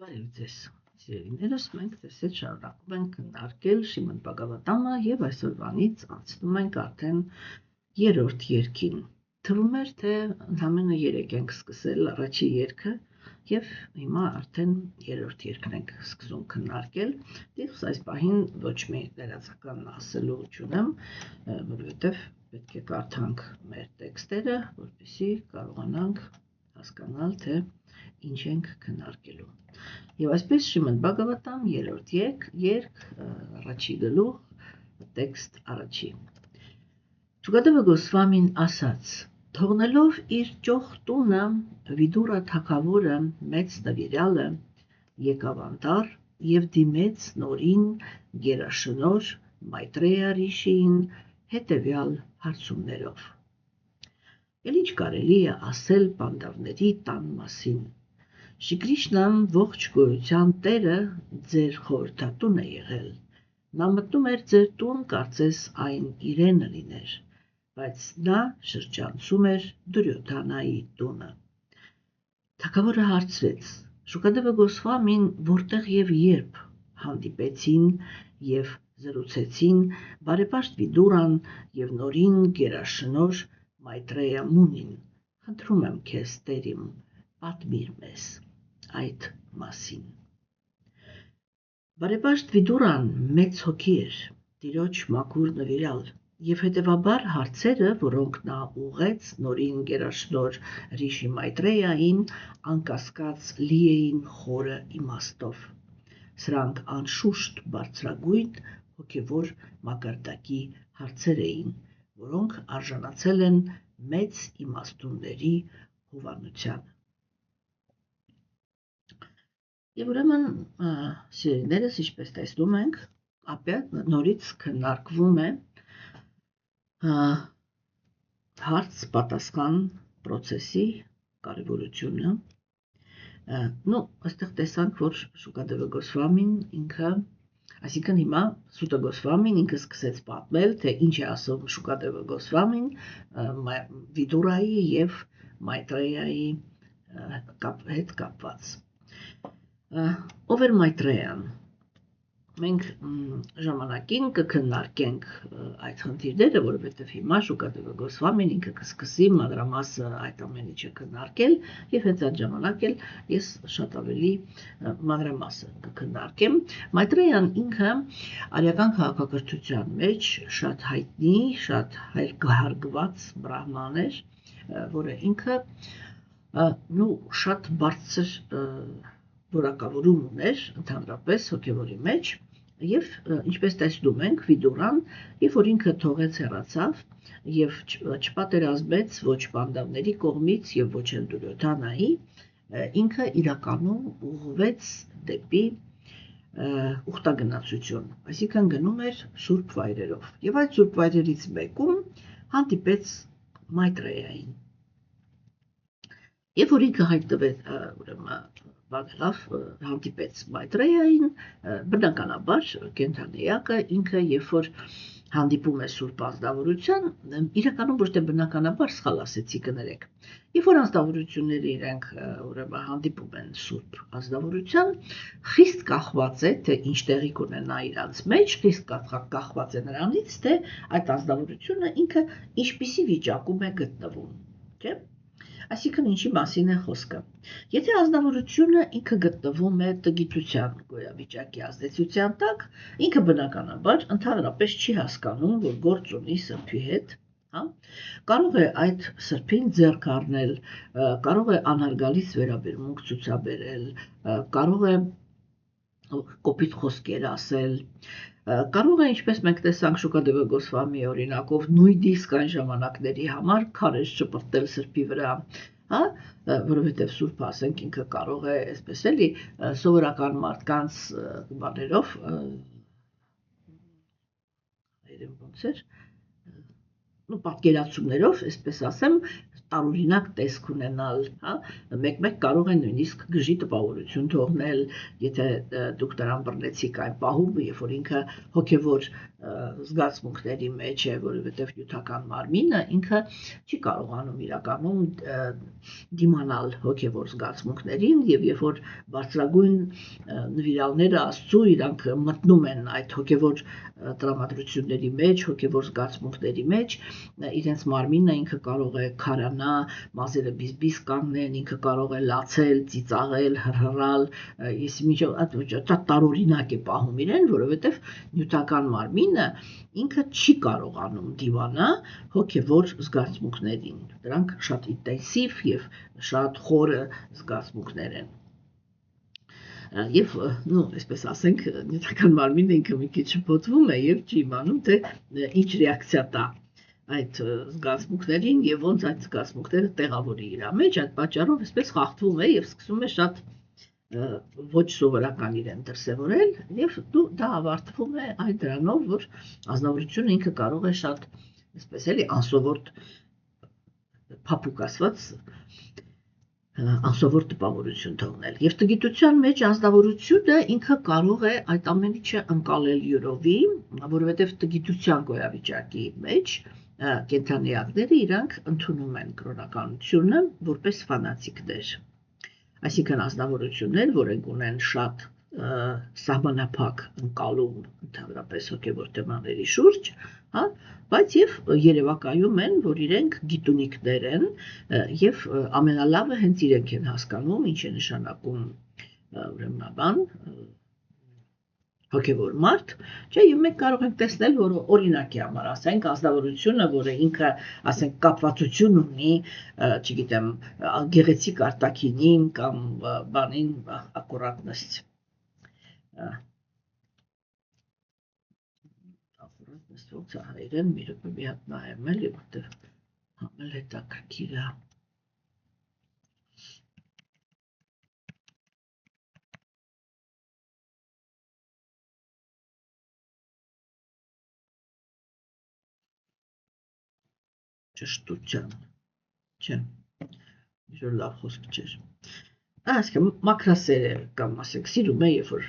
Բարև ձեզ, սիրելիներս, մենք տեսել շարունակում ենք քննարկել Շիմոն Բաղավատամը եւ այսօրվանից անցնում ենք արդեն երրորդ երգին։ Թվում էր, թե ընդամենը 3 ենք սկսել առաջի երգը եւ հիմա արդեն երրորդ երգն ենք սկսում քննարկել։ Դից այս պահին ոչ մի դերացական ասելու չունեմ, որովհետեւ պետք է կարդանք մեր տեքստերը, որպեսզի կարողանանք հասկանալ, թե ինչ ենք քննարկելու։ Եվ այսպես Շիմոն Բաղավատամ երրորդ երգ առաջի գլուխ տեքստ առաջի։ Շուկադեվը Գոսվամին ասաց. թողնելով իր ճոխ տունը Վիդուրա թագավորը մեծ նվիրյալը եկավ անտառ եւ դիմեց նորին գերաշնոր Մայտրեյա Ռիշիին հետեւյալ հարցումներով. Էլ ինչ կարելի է ասել պանդավների տան մասին։ Շրի Կրիշնան ողջ գոյության տերը ձեր խորհրդատուն է եղել։ Նա մտնում էր ձեր տուն, կարծես այն իրենը լիներ, բայց նա շրջանցում էր Դուրյոդանայի տունը։ Թագավորը հարցրեց. Շուկադեվը Գոսվամին որտեղ եւ երբ հանդիպեցին եւ զրուցեցին բարեպաշտ Վիդուրան եւ նորին գերաշնոր Մայտրեյա Մունին։ Խնդրում եմ քեզ, տերիմ, պատմիր մեզ այդ մասին։ Բարեպաշտ Վիդուրան մեծ հոգի էր, տիրոջ մաքուր նվիրյալ, եւ հետեւաբար հարցերը, որոնք նա ուղղեց նորին գերաշնոր Ռիշի Մայտրեյային, անկասկած լի էին խորը իմաստով։ Սրանք անշուշտ բարձրագույն հոգեվոր մակարդակի հարցեր էին, որոնք արժանացել են մեծ իմաստունների հովանությանը։ Եվ ուրեմն, սիրելիներս, ինչպես տեսնում ենք, ապետ նորից քննարկվում է հարց-պատասխան process-ի կարևորությունը։ Այստեղ տեսանք, որ Շուկադեվը Գոսվամին ինքը, այսինքն հիմա Սուտը Գոսվամին ինքը սկսեց պատմել, թե ինչ է ասում Շուկադեվը Գոսվամին Վիդուրայի եւ Մայտրեյայի հետ կապված։ Ով էր Մայտրեյան։ Մենք ժամանակին կքննարկենք այդ խնդիրները, որովհետև հիմա Շուկադեվը Գոսվամին ինքը կսկսի մանրամասը այդ ամեն ինչը քննարկել, եւ հենց այդ ժամանակ էլ ես շատ ավելի մանրամասը կքննարկեմ։ Մայտրեյան ինքը արիական քաղաքակրթության մեջ շատ հայտնի, շատ հարգված բրահման էր, որը ինքը շատ բարձր որակավորում ուներ ընդհանրապես հոգևորի մեջ, եւ ինչպես տեսնում ենք Վիդուրան, երբ որ ինքը թողեց հեռացավ եւ չպատերազմեց ոչ պանդավների կողմից եւ ոչ էլ Դուրյոդանայի, ինքը իրականում ուղղվեց դեպի ուխտագնացություն, այսինքն գնում էր սուրբ վայրերով, եւ այդ սուրբ վայրերից մեկում հանդիպեց Մայտրեյային։ Երբ որ ինքը հայտնվեց, ուրեմն բանալավ հանդիպեց Մայտրեյային, բնականաբար կենդանիակը ինքը երբ որ հանդիպում է սուրբ ազնվորության, իրականում ոչ թե բնականաբար սխալ ասեցի, կներեք։ Երբ որ ազնվորությունները իրենք ուրեմն հանդիպում են սուրբ ազնվորության, խիստ կախված է, թե ինչ տեղի կունենա իրանց մեջ, խիստ կախված է նրանից, թե այդ ազնվորությունը ինքը ինչպիսի վիճակում է գտնվում, չէ՞։ Այսինքն ինչի մասին է խոսքը։ Եթե ազնվորությունը ինքը գտնվում է տգիտության գոյավիճակի ազդեցության տակ, ինքը բնականաբար ընդհանրապես չի հասկանում, որ գործ ունի սրբի հետ, կարող է այդ սրբին ձեռք առնել, կարող է անհարգալից վերաբերմունք ցուցաբերել, կարող է կոպիտ խոսքեր ասել, կարող է, ինչպես մենք տեսանք Շուկադեվը Գոսվամի օրինակով, նույնիսկ այն ժամանակների համար քարեր շպրտել սրբի վրա, որովհետև սուրբը, ասենք, ինքը կարող է, այսպես էլի, սովորական մարդկանց բաներով, ոնց էր, պատկերացումներով, այսպես ասեմ, տարօրինակ տեսք ունենալ, հա, մեկ-մեկ կարող են նույնիսկ գժի տպավորություն թողնել, եթե դուք նրան բռնեցիք այն պահում, երբ որ ինքը հոգևոր զգացմունքների մեջ է, որովհետև նյութական մարմինը ինքը չի կարողանում իրականում դիմանալ հոգևոր զգացմունքներին, եւ երբ որ բարձրագույն նվիրալները Աստծո իրանք մտնում են այդ հոգևոր տրամադրությունների մեջ, հոգևոր զգացմունքների մեջ, իրենց մարմինը ինքը կարող է քարանա, մազերը բիզբիզ կանգնեն, ինքը կարող է լացել, ծիծաղել, հռհռալ, ես մինչև տարօրինակ է պահում իրեն, որովհետև նյութական մարմինը ինքը չի կարողանում դիմանա հոգևոր զգացմունքներին։ Դրանք շատ ինտենսիվ եւ շատ խորը զգացմունքներ են։ Եվ այսպես ասենք, նյութական մարմինը ինքը մի քիչ շփոթվում է եւ չի իմանում, թե ինչ ռեակցիա տա այդ զգացմունքներին եւ ոնց այդ զգացմունքները տեղավորի իր մեջ, այդ պատճառով այսպես խախտվում է եւ սկսում է շատ ոչ սովորական իրեն դրսևորել եւ դա ավարտվում է այն դրանով, որ ազնվորությունը ինքը կարող է շատ այսպես էլի անսովոր փափուկ ասված անսովոր տպավորություն թողնել։ Եվ տգիտության մեջ անձնավորությունը ինքը կարող է այդ ամեն ինչը ընկալել յուրովի, որովհետև տգիտության գոյավիճակի մեջ կենդանիակները իրանք ընդունում են կրոնականությունը որպես ֆանատիկներ։ Այսինքն անձնավորություններ, որոնք ունեն շատ սահմանափակ ընկալում ընդհանրապես հոգևոր թեմաների շուրջ, հա, բայց եւ երևակայում են, որ իրենք գիտունիկներ են եւ ամենալավը հենց իրենք են հասկանում, ինչ է նշանակում ուրեմն հոգևոր մարդ, չէ, եւ մենք կարող ենք տեսնել, որ օրինակի համար ասենք ազնվորությունը, որը ինքը, ասենք, կապվածություն ունի, չգիտեմ, գեղեցիկ արտաքինին կամ բանին ակուրատնեստ ոնց է հայերեն մի րոպե մի հատ նայեմ էլի, որտեղ համել հետաքրքիր է։ Ճշտության, չէ, ինչ-որ լավ խոսք չէր։ Այսինքն մաքրասերը կամ ասենք սիրում է, երբ որ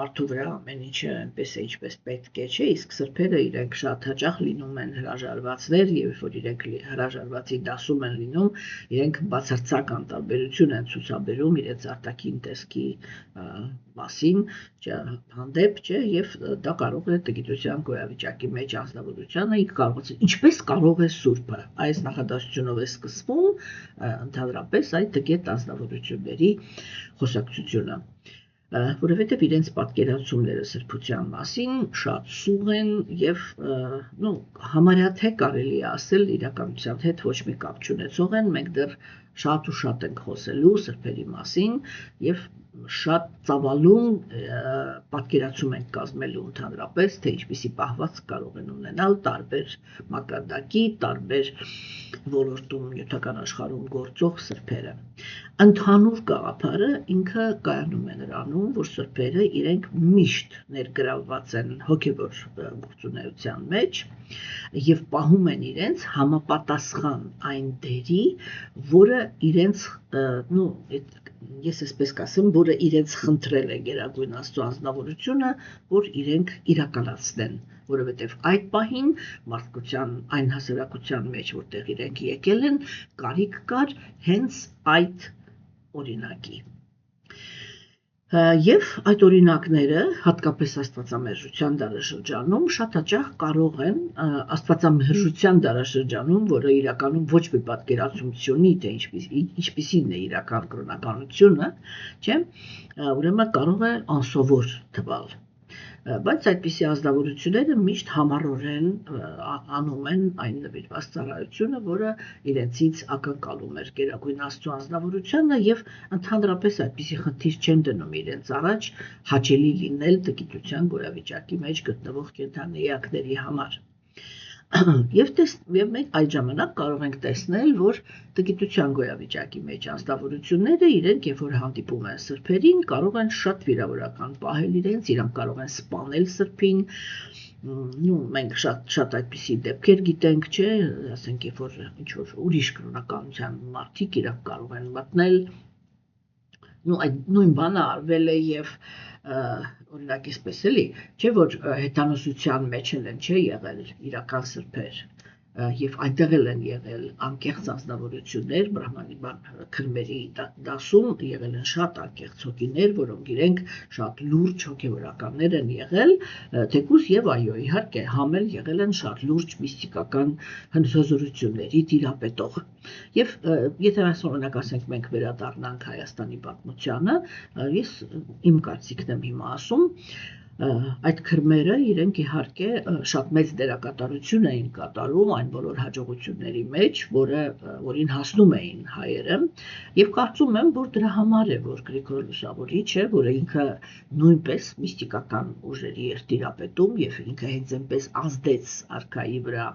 մարդու վրա ամեն ինչը այնպես է, ինչպես պետք է, չէ, իսկ սրբերը իրենք շատ հաճախ լինում են հրաժարվածներ, եւ երբ որ իրենք հրաժարվածի դասում են լինում, իրենք բացարձակ անտարբերություն են ցուցաբերում իրենց արտաքին տեսքի մասին, հանդեպ, չէ, եւ դա կարող է տգիտության գոյավիճակի մեջ անձնավորությունը ինչպես կարող է սուրբը այս նախադասությունով է սկսվում ընդհանրապես այդ տգետ անձնավորությունների խոսակցությունը, որովհետև իրենց պատկերացումները սրբության մասին շատ սուղ են եւ համարյա թե կարելի է ասել իրականության հետ ոչ մի կապ չունեցող են, մենք դեռ շատ ու շատ ենք խոսելու սրբերի մասին եւ շատ ծավալուն պատկերացում ենք կազմելու ընդհանրապես, թե ինչպիսի պահվածք կարող են ունենալ տարբեր մակարդակի, տարբեր ոլորտում նյութական աշխարհում գործող սրբերը։ Ընդհանուր գաղափարը ինքը կայանում է նրանում, որ սրբերը իրենք միշտ ներգրավված են հոգևոր գործունեության մեջ եւ պահում են իրենց համապատասխան այն դերի, որը իրենց, ես այսպես կասեմ, որը իրենց խնդրել է Գերագույն Աստծո անձնավորությունը, որ իրենք իրականացնեն, որովհետև այդ պահին մարդկության այն հասարակության մեջ, որտեղ իրենք եկել են, կարիք կար հենց այդ օրինակի։ Եվ այդ օրինակները, հատկապես աստվածամերժության դարաշրջանում, շատ հաճախ կարող են աստվածամերժության դարաշրջանում, որը իրականում ոչ մի պատկերացում չունի, թե ինչպիսին է իրական կրոնականությունը, չէ, ուրեմն կարող է անսովոր թվալ։ Բայց այդպիսի ազնվորությունները միշտ համառորեն անում են այն նվիրված ծառայությունը, որը իրենցից ակնկալում էր Գերագույն Աստծո անձնավորությունը եւ ընդհանրապես այդպիսի խնդիր չեն դնում իրենց առաջ հաճելի լինել տգիտության գոյավիճակի մեջ գտնվող կենդանիակների համար։ Եվ մենք այդ ժամանակ կարող ենք տեսնել, որ տգիտության գոյավիճակի մեջ անձնավորությունները իրենք, երբ որ հանդիպում են սրբերին, կարող են շատ վիրավորական պահել իրենց, իրանք կարող են սպանել սրբին, մենք շատ այդպիսի դեպքեր գիտենք, չէ, ասենք, երբ որ ինչ-որ ուրիշ կրոնականության մարդիկ իրենք կարող են մտնել, այդ նույն բանը արվել է եւ օրինակ այսպես էլի, չէ, որ հեթանոսության մեջ են չէ եղել իրական սրբեր, եւ այնտեղ են եղել անկեղծ անձնավորություններ, բրահմանի քրմերի դասում եղել են շատ անկեղծ հոգիներ, որոնք իրենք շատ լուրջ հոգեվորականներ են եղել, թեկուզ եւ այո, իհարկե, համել եղել են շատ լուրջ միստիկական հնձոզորությունների տիրապետող։ Եվ եթե այս օրինակ ասենք մենք վերադառնանք Հայաստանի պատմությանը, ես իմ կարծիքն եմ հիմա ասում, այդ քրմերը իրենք իհարկե շատ մեծ դերակատարություն էին կատարում այն բոլոր հաջողությունների մեջ, որին հասնում էին հայերը, եւ կարծում եմ, որ դրա համար է, որ Գրիգոր Լուսավորիչը, որը ինքը նույնպես միստիկական ուժերի էր տիրապետում եւ ինքը հենց այնպես ազդեց արքայի վրա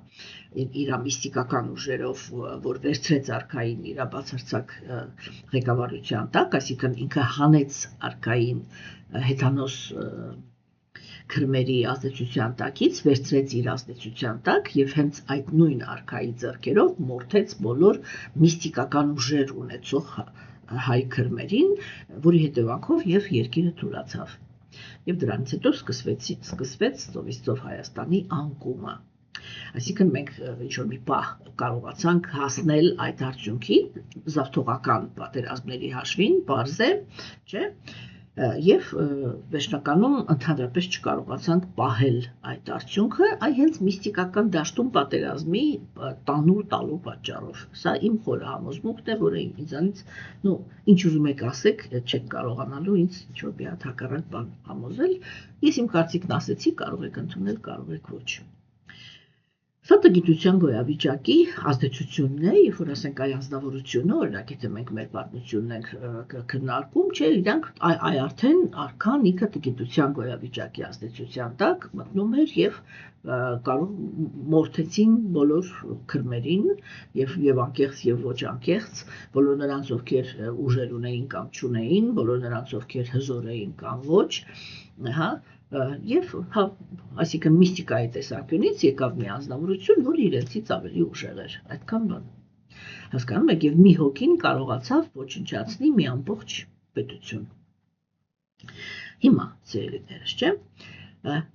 իր միստիկական ուժերով, որ վերցրեց արքային իր բացարձակ ղեկավարության տակ, այսինքն ինքը հանեց արքային հեթանոս քրմերի ազդեցության տակից վերցրեց իր ազդեցության տակ եւ հենց այդ նույն արքայի ձեռքերով մորթեց բոլոր միստիկական ուժեր ունեցող հայ քրմերին, որի հետևանքով եւ երկիրը թուլացավ։ Եվ դրանից հետո սկսվեց ծովից ծով Հայաստանի անկումը։ Այսինքն մենք ինչ-որ մի պահ կարողացանք հասնել այդ արդյունքի զավթողական պատերազմների հաշվին, բարձ է, չէ՞։ Եվ վերջնականում ընդհանրապես չկարողացանք պահել այդ արդյունքը, այ հենց միստիկական դաշտում պատերազմի տալու պատճառով։ Սա իմ խորը համոզմունքն է, որը ինձանից, ինչ ուզում եք ասեք, չեք կարողանալու ինձ ինչ-որ մի հատ հակառակ բան համոզել։ Ես իմ կարծիքն ասեցի, կարող եք ընդունել, կարող եք ոչ։ Սա տգիտության գոյավիճակի ազդեցությունն է, երբ որ ասենք այ անձնավորությունը, օրինակ եթե մենք մեր պատմությունն ենք քննարկում, չէ, իրանք արդեն արքան ինքը տգիտության գոյավիճակի ազդեցության տակ մտնում էր եւ կարող մորթեցին բոլոր քրմերին եւ անկեղծ եւ ոչ անկեղծ, բոլոր նրանց ովքեր ուժեր ունեին կամ չունեին, բոլոր նրանց ովքեր հզոր էին կամ ոչ, հա Եվ այսինքն միստիկայի տեսանկյունից եկավ մի անձնավորություն, որ իրենցից ավելի ուժեղ էր, այդքան բան։ Հասկանում եք, եւ մի հոգին կարողացավ ոչնչացնի մի ամբողջ պետություն։ Հիմա ծերիներս, չէ՞։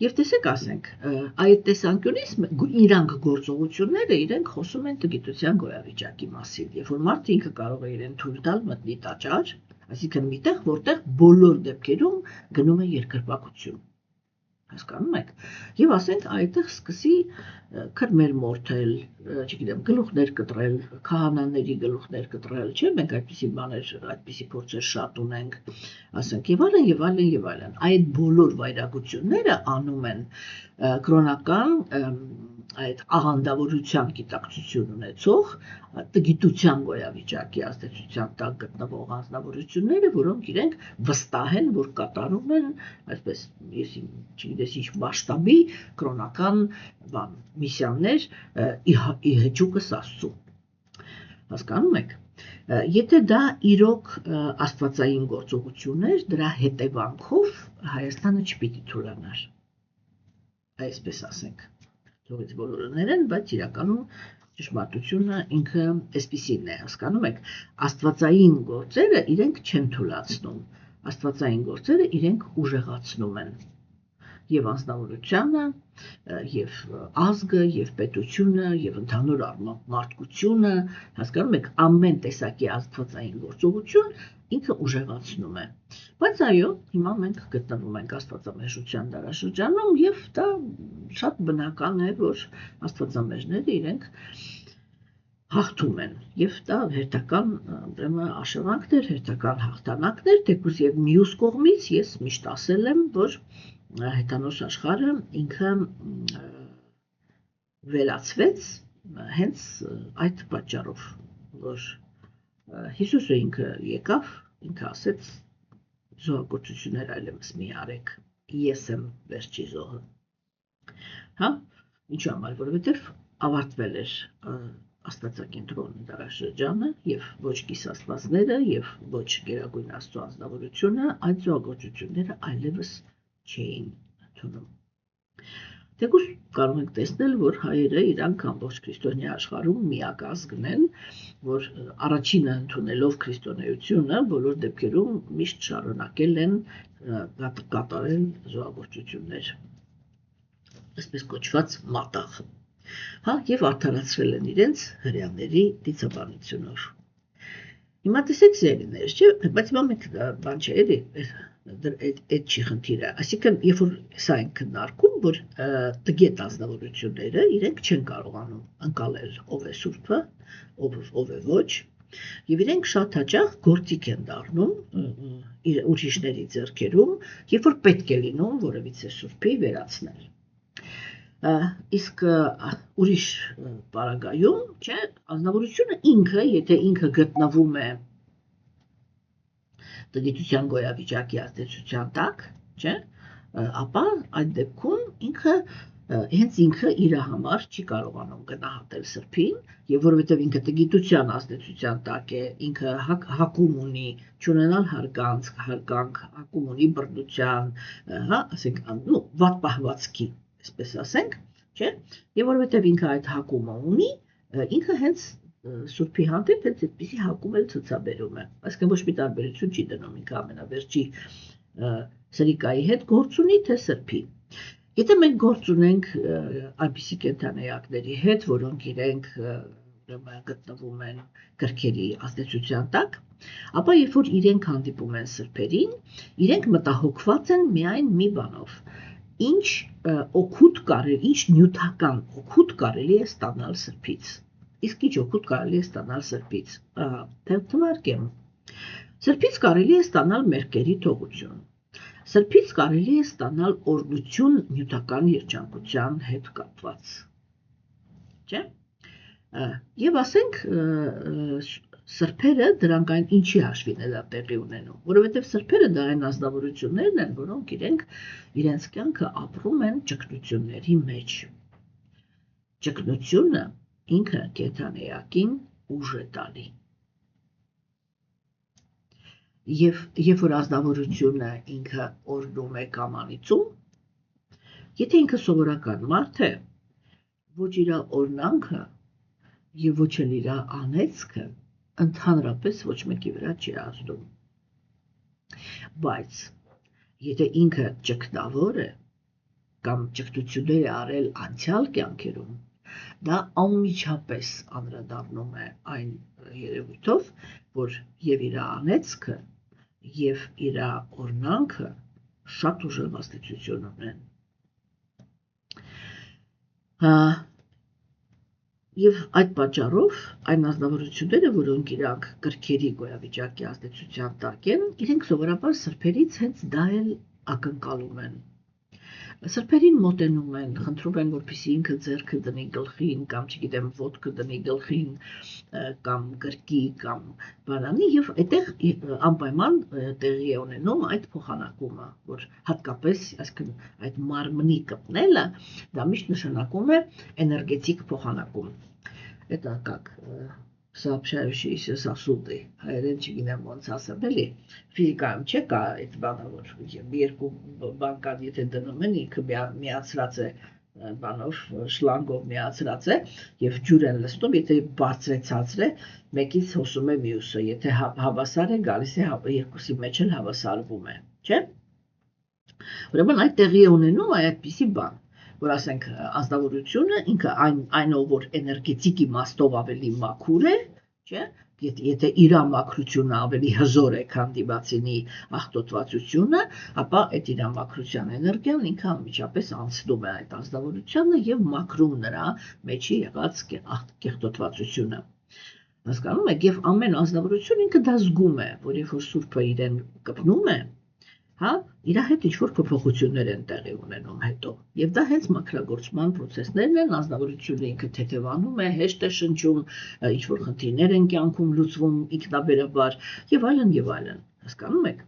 Եվ տեսեք ասենք, այդ տեսանկյունից իրանք գործողությունները իրենք խոսում են տգիտության գոյավիճակի մասին, երբ որ մարդը ինքը կարող է իրեն թույլ տալ մտնի տաճար, այսինքն միտեղ, որտեղ բոլոր դեպքերում գնում է երկրպագություն։ Հասկանում եք, եւ ասենք այդտեղ սկսի քրմեր մորթել, չգիտեմ, գլուխներ կտրել, քահանաների գլուխներ կտրել, չէ՞, մենք այդպիսի բաներ, այդպիսի փորձեր շատ ունենք, ասենք եւ այլն եւ այլն եւ այլն։ Այդ բոլոր վայրագությունները անում են կրոնական այդ աղանդավորության գիտակցություն ունեցող տգիտության գոյավիճակի ազդեցության տակ գտնվող անձնավորությունները, որոնք իրենք վստահ են, որ կատարում են, այսպես, ես չգիտես ինչ մասշտաբի կրոնական միսիաներ ի հեճուկս Աստծո։ Հասկանում եք։ Եթե դա իրոք աստվածային գործողություն էր, դրա հետևանքով Հայաստանը չպիտի թուլանար։ Այսպես ասենք, թողից բոլորը ներեն, բայց իրականում ճշմարտությունը ինքը այսպիսին է, հասկանում եք, աստվածային գործերը իրենք չեն թուլացնում, աստվածային գործերը իրենք ուժեղացնում են եւ անձնավորությունը, եւ ազգը, եւ պետությունը, եւ ընդհանուր առմամբ մարդկությունը, հասկանում եք, ամեն տեսակի աստվածային գործողություն ինքը ուժեղացնում է։ Բայց այո, հիմա մենք գտնվում ենք աստվածամեժության դարաշրջանում եւ դա շատ բնական է, որ աստվածամեժները իրենք հաղթում են եւ դա հերթական ուրեմն աշտարակներ, հերթական հաղթանակներ, թեկուզ եւ մյուս կողմից ես միշտ ասել եմ, որ հեթանոս աշխարհը ինքը վերացվեց հենց այդ պատճառով, որ Հիսուսը ինքը եկավ, ինքը ասեց զոհագործություններ այլևս մի արեք, ես եմ վերջի զոհը։ Հա, ինչու համար, որովհետև ավարտվել էր աստվածակենտրոն դարաշրջանը եւ ոչ կիսաստվածները եւ ոչ գերագույն Աստծո անձնավորությունը այդ զոհագործությունները այլևս չէին ընդունում։ Թեկուզ կարող ենք տեսնել, որ հայերը իրանք ամբողջ քրիստոնյա աշխարհում միակ ազգն են, որ առաջինը ընդունելով քրիստոնեությունը, բոլոր դեպքերում միշտ շարունակել են կատարել զոհագործություններ, այսպես կոչված մատաղ, եւ արդարացրել են իրենց հրեաների դիցաբանությունով։ Հիմա տեսեք սերիներ, չէ՞, բայց մենք բան չէ, այդ չի խնդիրը, այսինքն երբ որ սա ենք քննարկում, որ տգետ ազնվորությունները իրենք չեն կարողանում ընկալել ով է սուրբը, ով է ոչ, եւ իրենք շատ հաճախ գործիք են դառնում ուրիշների ձեռքերում, երբ որ պետք է լինում որևիցե սուրբի վերացնել։ Իսկ ուրիշ պարագայում, չէ, ազնվորությունը ինքը, եթե ինքը գտնվում է տգիտության գոյավիճակի ազդեցության տակ, չէ, ապա այդ դեպքում հենց ինքը իր համար չի կարողանում գնահատել սրբին, եւ որովհետեւ ինքը տգիտության ազդեցության տակ է, ինքը հակում ունի չունենալ հարգանք, հակում ունի բռնության, ասենք, վատ պահվածքի, այսպես ասենք, չէ, եւ որովհետեւ ինքը այդ հակումը ունի, ինքը հենց սուրբի հանդեպ հենց այդպիսի հակում էլ ցուցաբերում է, այսինքն ոչ մի տարբերություն չի դնում ինքը ամենավերջի սրիկայի հետ գործ ունի, թե սրբի։ Եթե մենք գործ ունենք այնպիսի կենդանեակների հետ, որոնք իրենք գտնվում են կրքերի ազդեցության տակ, ապա երբ որ իրենք հանդիպում են սրբերին, իրենք մտահոգված են միայն մի բանով, ինչ նյութական օգուտ կարելի է ստանալ սրբից։ Իսկ ինչ օգուտ կարելի է ստանալ սրբից։ Թվարկեմ։ Սրբից կարելի է ստանալ մեղքերի թողություն։ Սրբից կարելի է ստանալ օրհնություն նյութական երջանկության հետ կապված։ Չէ՞։ Եվ ասենք սրբերը դրանք այն ինչի հաշվին է դա տեղի ունենում, որովհետև սրբերը դա այն ազնվորություններն են, որոնք իրենց կյանքը ապրում են ճգնությունների մեջ։ Ճգնությունը ինքը կենդանեակին ուժ է տալի։ Երբ որ ազնվորությունը ինքը օրհնում է կամ անիծում, եթե ինքը սովորական մարդ է, ոչ իր օրհնանքը եւ ոչ էլ իր անեծքը ընդհանրապես ոչ մեկի վրա չի ազդում։ Բայց եթե ինքը ճգնավոր է կամ ճգնություններ է արել անցյալ կյանքերում, դա անմիջապես անդրադառնում է այն երևույթով, որ եւ իր անեծքը եւ իր օրհնանքը շատ ուժեղ ազդեցություն ունեն։ Եվ այդ պատճառով այն ազնվորությունները, որոնք իրանք կրքերի գոյավիճակի ազդեցության տակ են, իրենք սովորաբար սրբերից հենց դա էլ ակնկալում են։ Սրբերին մոտենում են, խնդրում են, որպեսզի ինքը ձեռքը դնի գլխին, կամ չգիտեմ, ոտքը դնի գլխին, կամ գրկի, կամ բանանի, եւ այդտեղ անպայման տեղի է ունենում այդ փոխանակումը, որ հատկապես, այսինքն այդ մարմնի կպնելը, դա միշտ նշանակում է էներգետիկ փոխանակում։ Это как сообщающиеся сосуды, հայերեն չգիտեմ ոնց ասեմ, էլի, ֆիզիկայում չէ կա այդ բանը, որ երկու բան կան, եթե դնում են, ինքը միացրած է բանով, շլանգով միացրած է, եւ ջուր են լցնում, եթե բարձր է ցածր է, մեկից հոսում է մյուսը, եթե հավասար է, գալիս է երկուսի մեջ էլ հավասարվում է, չէ՞։ Ուրեմն այդ տեղի է ունենում այդպիսի բան, որ ասենք ազնվորությունը ինքը այն որ էներգետիկ իմաստով ավելի մաքուր է, չէ՞, եթե իր մաքրությունը ավելի հզոր է, քան դիմացինի աղտոտվածությունը, ապա այդ իր մաքրության էներգիան ինքը անմիջապես անցնում է այդ ազնվորությանը եւ մաքրում նրա մեջի եղած կեղտոտվածությունը։ Հասկանում եք, եւ ամեն ազնվորություն ինքը դա զգում է, որ երբ որ սուրբը իրեն կպնում է, իր հետ ինչ-որ փոփոխություններ են տեղի ունենում հետո։ Եվ դա հենց մաքրագործման process-ներն են, ազնվորությունը ինքը թեթևանում է, հեշտ է շնչում, ինչ-որ խնդիրներ են կյանքում լուծվում ինքնաբերաբար եւ այլն եւ այլն։ Հասկանում եք։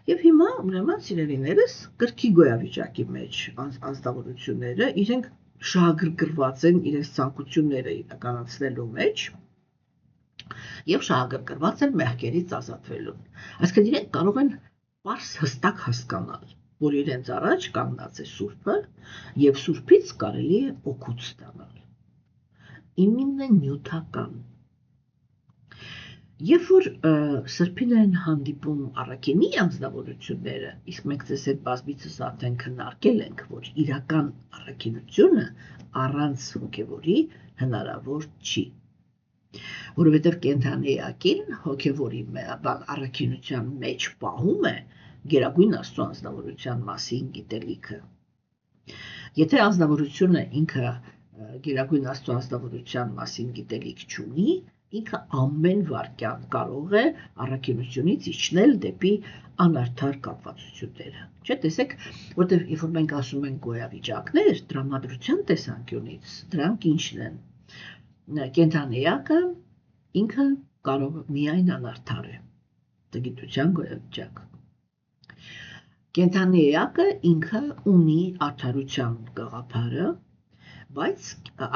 Եվ հիմա ուրեմն սիրելիներս կրքի գոյավիճակի մեջ ազնվորությունները իրենք շահագրգռված են իրենց ցանկությունները իրականացնելու մեջ եւ շահագրգռված են մեղքերից ազատվելուն։ Այսինքն իրենք կարող են պարզ հստակ հասկանալ, որ իրենց առաջ կանգնած է Սուրբը եւ Սուրբից կարելի է օգուտ ստանալ։ Իմինն է նյութական։ Երբ որ սրբին են հանդիպում առաքինի անձնավորությունները, իսկ մենք ձեզ հետ բազմիցս արդեն քննարկել ենք, որ իրական առաքինությունը առանց հոգևորի հնարավոր չի։ Որովհետև կենդանի էակին հոգևորի առաքինության մեջ պահում է Գերագույն Աստծո անձնավորության մասին գիտելիքը։ Եթե անձնավորությունը ինքը Գերագույն Աստծո անձնավորության մասին գիտելիք չունի, ինքը ամեն վայրկյան կարող է առաքինությունից իջնել դեպի անարդար կապվածությունները։ Չէ՞, տեսեք, որտեղ երբ որ մենք ասում ենք գոյավիճակներ, տրամադրության տեսանկյունից դրանք ինչն են։ Կենդանի էակը ինքը կարող միայն անարդար է, տգիտության գոյավիճակ։ Կենդանի էակը ինքը ունի արդարության գաղափարը, բայց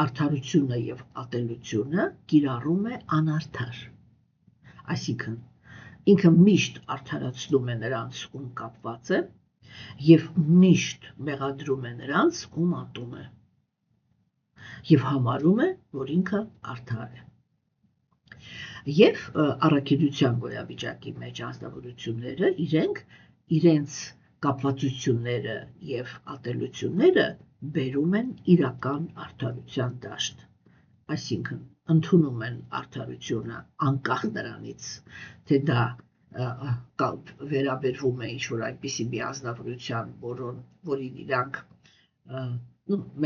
արդարությունը եւ ատելությունը կիրառում է անարդար։ Այսինքն, ինքը միշտ արդարացնում է նրանց, ում կապված է, եւ միշտ մեղադրում է նրանց, ում ատում է, եւ համարում է, որ ինքը արդար է։ Եվ առաքինության գոյավիճակի մեջ անձնավորությունները իրենց կապվածությունները եւ ատելությունները բերում են իրական արդարության դաշտ, այսինքն ընդունում են արդարությունը անկախ նրանից, թե դա վերաբերվում է ինչ-որ այնպիսի մի անձնավորության, որին իրանք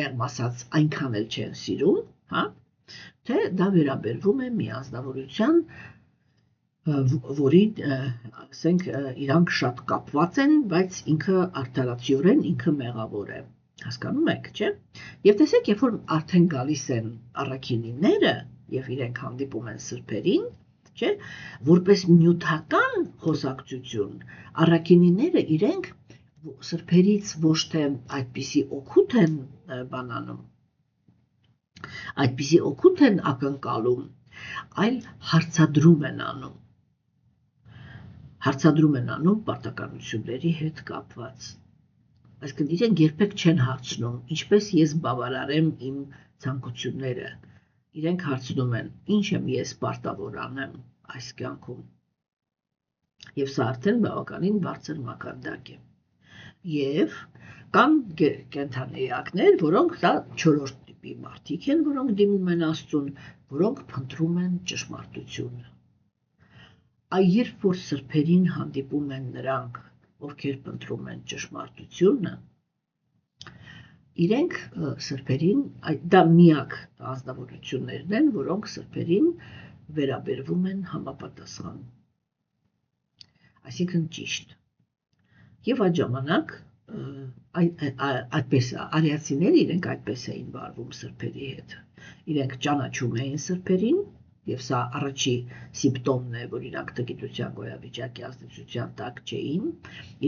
մեղմ ասած այնքան էլ չեն սիրում, թե դա վերաբերվում է մի անձնավորության, որին, ասենք, իրանք շատ կապված են, բայց ինքը արդարացիորեն ինքը մեղավոր է։ Հասկանում եք, չէ՞։ Եվ տեսեք, երբ որ արդեն գալիս են առաքինիները եւ իրենք հանդիպում են սրբերին, չէ՞, որպես նյութական խոսակցություն, առաքինիները իրենք սրբերից ոչ թե այդպիսի օգուտ են բանանում, այդպիսի օգուտ են ակնկալում, այլ հարցադրում են անում։ Հարցադրում են անում պարտականությունների հետ կապված։ Այսինքն իրենք երբեք չեն հարցնում, ինչպես ես բավարարեմ իմ ցանկությունները։ Իրենք հարցնում են, ինչ եմ ես պարտավոր անեմ այս կյանքում։ Եվ սա արդեն բավականին բարձր մակարդակ է։ Եվ կան կենդանի էակներ, որոնք դա 4-րդ տիպի մարդիկ են, որոնք դիմում են Աստծուն, որոնք փնտրում են ճշմարտությունը։ Երբ որ սրբերին հանդիպում են նրանք, ովքեր փնտրում են ճշմարտությունը, իրենք սրբերին, դա միակ անձնավորություններն են, որոնք սրբերին վերաբերվում են համապատասխան, այսինքն ճիշտ։ Եվ այդ ժամանակ այդպես արիացիները իրենք այդպես էին վարվում սրբերի հետ։ Իրենք ճանաչում էին սրբերին, եւ սա առաջի սիմպտոմն է, որ իրանք տգիտության գոյավիճակի ազդեցության տակ չէին,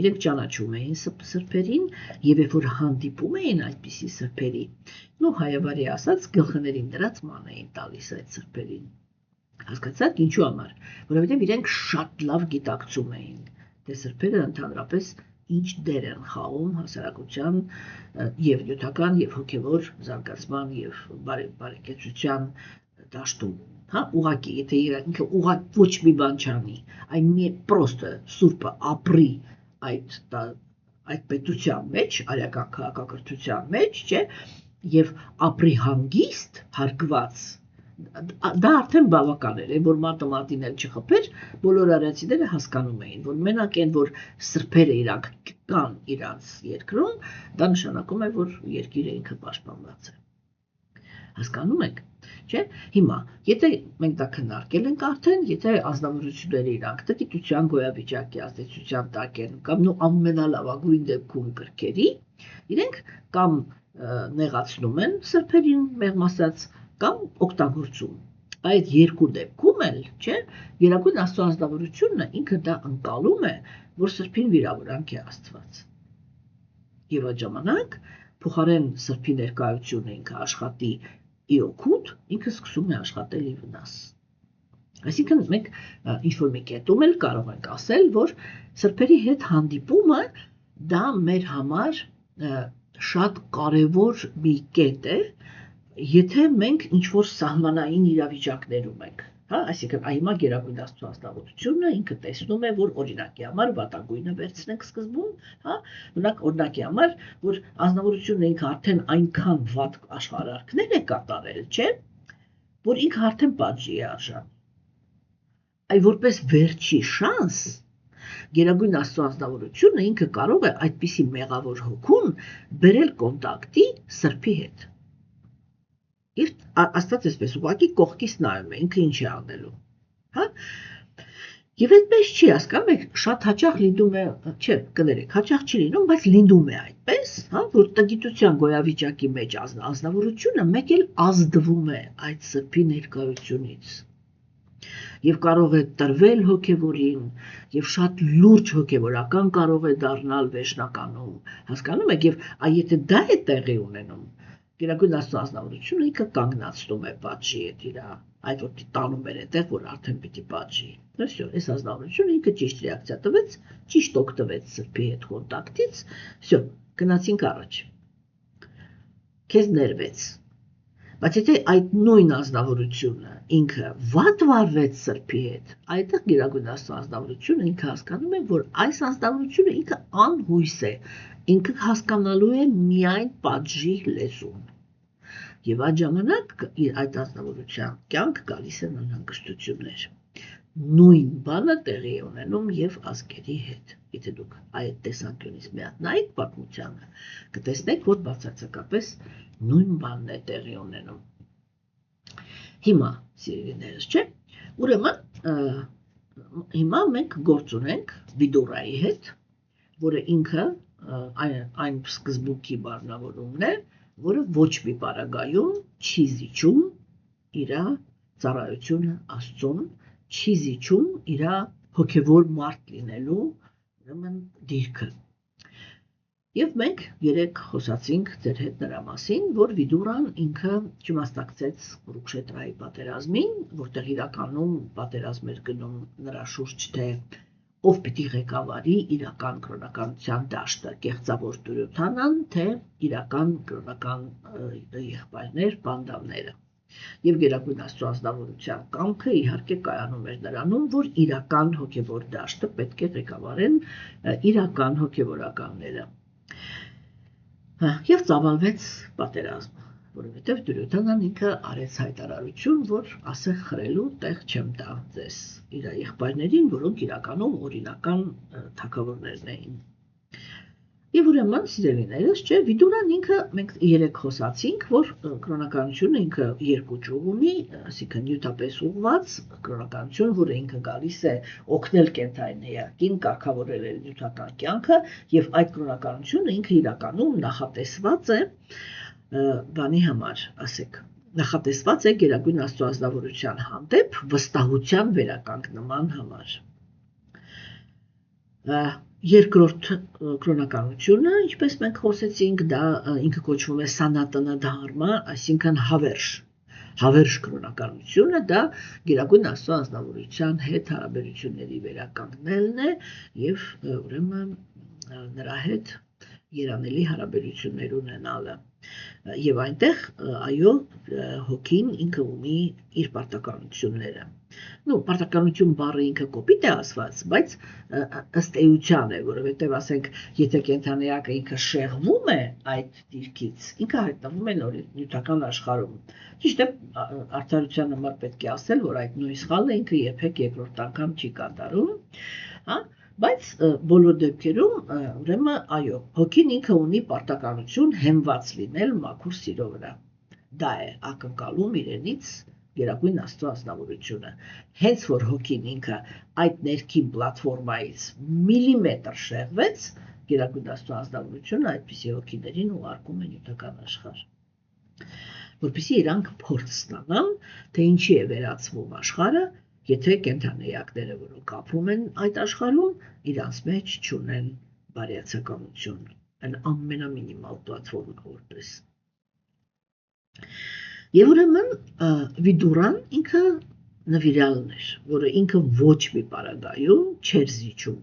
իրենք ճանաչում էին սրբերին եւ երբ որ հանդիպում էին այդպիսի սրբերի, հայավարի ասած գլխներին դրած ման էին տալիս այդ սրբերին։ Հասկացաք ինչու համար, որովհետեւ իրենք շատ լավ գիտակցում էին, թե սրբերը ընդհանրապես ինչ դեր են խաղում հասարակության եւ նյութական եւ հոգեվոր զարգացման եւ բարեկեցության դաշտում։ Ուղղակի, եթե ինքը ուղղակի ոչ մի բան չանի, այն մի պրոստը սուրբը ապրի այդ պետության մեջ, արական քաղաքակրթության մեջ, չէ, եւ ապրի հանգիստ, հարգված, դա արդեն բավական էր, որ մատին էլ չխփեր, բոլոր արիացիները հասկանում էին, որ մենակ այն, որ սրբերը իրանք կան իրանց երկրում, դա նշանակում է, որ երկիրը ինքը պաշտպանված է։ Հասկանում եք, չէ՞։ Հիմա, եթե մենք դա քննարկել ենք արդեն, եթե ազնվորությունները իրանք տգիտության գոյավիճակի ազդեցության տակ են, կամ ամենալավագույն դեպքում կրքերի, իրենք կամ նեղացնում են սրբերին մեղմ ասած, կամ օգտագործում։ Այդ երկու դեպքում էլ, չէ, Գերագույն Աստծո ազնվորությունը ինքը դա ընկալում է, որ սրբին վիրավորանք է Աստված։ Եվ այդ ժամանակ փոխարեն սրբի ներկայությունը ինքը աշխատի ի օգուտ, ինքը սկսում է աշխատել ի վնաս։ Այսինքն մենք ինչ-որ մի կետում էլ կարող ենք ասել, որ սրբերի հետ հանդիպումը դա մեր համար շատ կարևոր մի կետ է, եթե մենք ինչ-որ սահմանային իրավիճակներում ենք, հա, այսինքն հիմա Գերագույն Աստծո ազնվորությունը ինքը տեսնում է, որ օրինակի համար վատագույնը վերցնենք սկզբում, հա, օրինակի համար, որ ազնվորությունը ինքը արդեն այնքան վատ աշխարհարքներ է կատարել, չէ, որ ինքը արդեն պատժի է արժանի։ Այ որպես վերջի շանս Գերագույն Աստծո ազնվորությունը ինքը կարող է այդպիսի մեղավոր հոգուն բերել կոնտակտի սրբի հետ։ Եվ Աստված այսպես ուղղակի կողքից նայում է, ինքը ինչ է անելու, հա։ Եվ այդպես չի, հասկանում եք, շատ հաճախ լինում է, չէ, կներեք, հաճախ չի լինում, բայց լինում է այդպես, հա, որ տգիտության գոյավիճակի մեջ ազնվորությունը մեկ էլ ազդվում է այդ սրբի ներկայությունից։ Եվ կարող է տրվել հոգևորին, եւ շատ լուրջ հոգևորական կարող է դառնալ վերջնականում, հասկանում եք, եւ եթե դա է տեղի ունենում, Գերագույն Աստծո ազնվորությունը ինքը կանգնացնում է պատժի հետ իր, այդ որ տանում էր այդտեղ, որ արդեն պիտի պատժի։ Всё, այս ազնվորությունը ինքը ճիշտ ռեակցիա տվեց, ճիշտ օգտվեց սրբի հետ կոնտակտից, всё, գնացինք առաջ։ Քեզ ներվեց։ Բայց եթե այդ նույն ազնվորությունը ինքը վատ վարվեց սրբի հետ, այդտեղ Գերագույն Աստծո ազնվորությունը ինքը հասկանում է, որ այս ազնվորությունը ինքը անհույս է, ինքը հասկանալու է միայն պատժի լեզուն։ Եվ այդ ժամանակ այդ ազնվորության կյանք գալիս են անհանգստություններ։ Նույն բանը տեղի է ունենում եւ ազգերի հետ։ Եթե դուք այդ տեսանկյունից մի հատ նայեք պատմությանը, կտեսնեք, որ բացարձակապես նույն բանն է տեղի ունենում։ Հիմա, սիրելիներս, չէ՞, ուրեմն հիմա մենք գործ ունենք Վիդուրայի հետ, որը ինքը այն սկզբունքի բառնավորումն է, որը ոչ մի պարագայում չի զիջում իր ծառայությունը Աստծուն, չի զիջում իր հոգևոր մարդ լինելու դիրքը։ Եվ մենք երեք խոսացինք ձեր հետ նրա մասին, որ Վիդուրան ինքը չմասնակցեց Կուրուքշետրայի պատերազմին, որտեղ իրականում պատերազմ էր գնում նրա շուրջ, թե ով պիտի ղեկավարի իրական կրոնականության դաշտը, կեղծավոր Դուրյոթանան, թե իրական կրոնական եղբայրներ, բանդավները։ Եվ Գերագույն Աստծո ազնվորության կամքը իհարկե կայանում էր նրանում, որ իրական հոգևոր դաշտը պետք է ղեկավարեն իրական հոգևորականները։ Եվ ծավալվեց պատերազմը, որովհետև Դուրյոթանան ինքը արեց հայտարարություն, որ ասեղ խրելու տեղ չեմ տա ձեզ իր եղբայրներին, որոնք իրականում օրինական թագավորներն էին։ Եվ ուրեմն, սիրելիներս, չէ, Վիդուրան ինքը, մենք երեք խոսացինք, որ կրոնականությունը ինքը երկու ճյուղ ունի, այսինքն նյութապես ուղղված կրոնականություն, որը ինքը գալիս է օգնել կենթանիակին կարգավորել նյութական կյանքը, եւ այդ կրոնականությունը ինքը իրականում նախատեսված է բանի համար, ասեք, նախատեսված է Գերագույն Աստծո ազնվորության հանդեպ վստահության վերականգնման համար։ Երկրորդ կրոնականությունը, ինչպես մենք խոսեցինք, դա ինքը կոչվում է Սանատանա Դհարմա, այսինքն հավերժ կրոնականությունը, դա Գերագույն Աստծո ազնվորության հետ հարաբերությունների վերականգնելն է եւ ուրեմն նրա հետ երանելի հարաբերություններ ունենալը։ Եվ այնտեղ, այո, հոգին ինքը ունի իր պարտականությունները։ Պարտականություն բառը ինքը կոպիտ է ասված, բայց ըստ էության է, որովհետև ասենք, եթե կենթանիակը ինքը շեղվում է այդ դիրքից, ինքը հայտնվում է նյութական աշխարհում։ Ճիշտ է, արդարության համար պետք է ասել, որ այդ նույն սխալը ինքը երբեք երկրորդ անգամ չի կատարում, հա, բայց բոլոր դեպքերում, ուրեմն, այո, հոգին ինքը ունի պարտականություն հենված լինել մաքուր սիրո վրա։ Դա է ակնկալում իրենից Գերագույն Աստծո ազնվորությունը։ Հենց որ հոգին ինքը այդ ներքին պլատֆորմայից միլիմետր շեղվեց, Գերագույն Աստծո ազնվորությունը այդպիսի հոգիներին ուղարկում է նյութական աշխարհ, որպեսզի իրանք փորձ ստանան, թե ինչի է վերածվում աշխարհը, եթե կենթանիակները, որոնք ապրում են այդ աշխարհում, իրանց մեջ չունեն բարյացակամություն, այն ամենամինիմալ պլատֆորմը որպես։ Եվ ուրեմն Վիդուրան ինքը նվիրալն էր, որը ինքը ոչ մի պարագայում չէր զիջում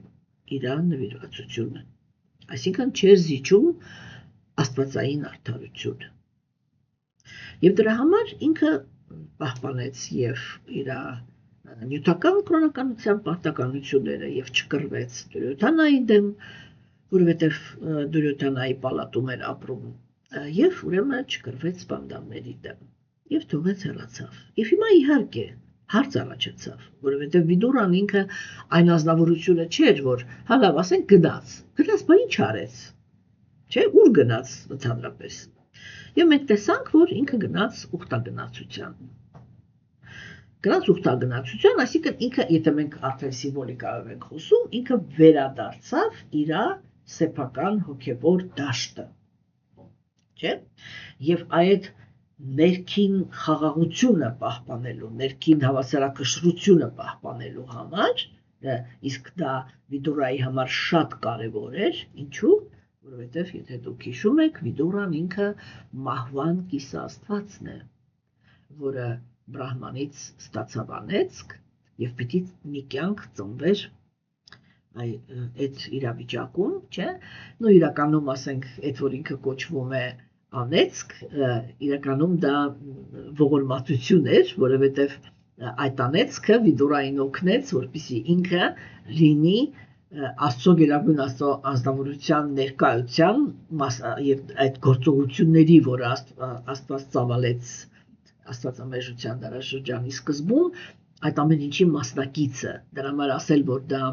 իր նվիրվածությունը։ Այսինքն չէր զիջում աստվածային արդարությունը։ Եվ դրա համար ինքը պահպանեց եւ իր նյութական կրոնականության պարտականությունները եւ չկռվեց Դուրյոթանայի դեմ, որովհետեւ Դուրյոթանայի պալատում էր ապրում եւ ուրեմն չկռվեց բանդաների դեմ եւ թողեց հեռացավ։ Եվ հիմա իհարկե հարց առաջացավ, որովհետեւ Վիդուրան ինքը այն ազնվորությունը չէր, որ հա լավ ասենք գնաց, բա ինչ արեց։ Չէ, ուր գնաց ընդհանրապես։ Եվ մենք տեսանք, որ ինքը գնաց ուխտագնացության։ Գնաց ուխտագնացության, այսինքն ինքը, եթե մենք արդեն սիմվոլիկայով ենք խոսում, ինքը վերադարձավ իր սեփական հոգևոր դաշտը։ Չէ՞։ Եվ այդ ներքին խաղաղությունը պահպանելու, ներքին հավասարակշռությունը պահպանելու համար, իսկ դա Վիդուրայի համար շատ կարևոր էր, ինչու՞։ Որովհետև եթե դուք հիշում եք, Վիդուրան ինքը մահվան կիսաստվածն է, որը բրահմանից ստացավ անեծք եւ պիտի մի կյանք ծնվեր այդ իրավիճակում, չէ՞։ Նո իրականում ասենք, այդ որ ինքը կոչվում է անեծք, իրականում դա ողորմածություն էր, որովհետև այդ անեծքը Վիդուրային օգնեց, որպեսզի ինքը լինի Աստծո գերագույն ազնվորության ներկայության եւ այդ գործողությունների, որը Աստված ծավալեց Աստվածամեժության դարաշրջանի սկզբում, այդ ամեն ինչի մասնակիցը։ Դրա համար ասել, որ դա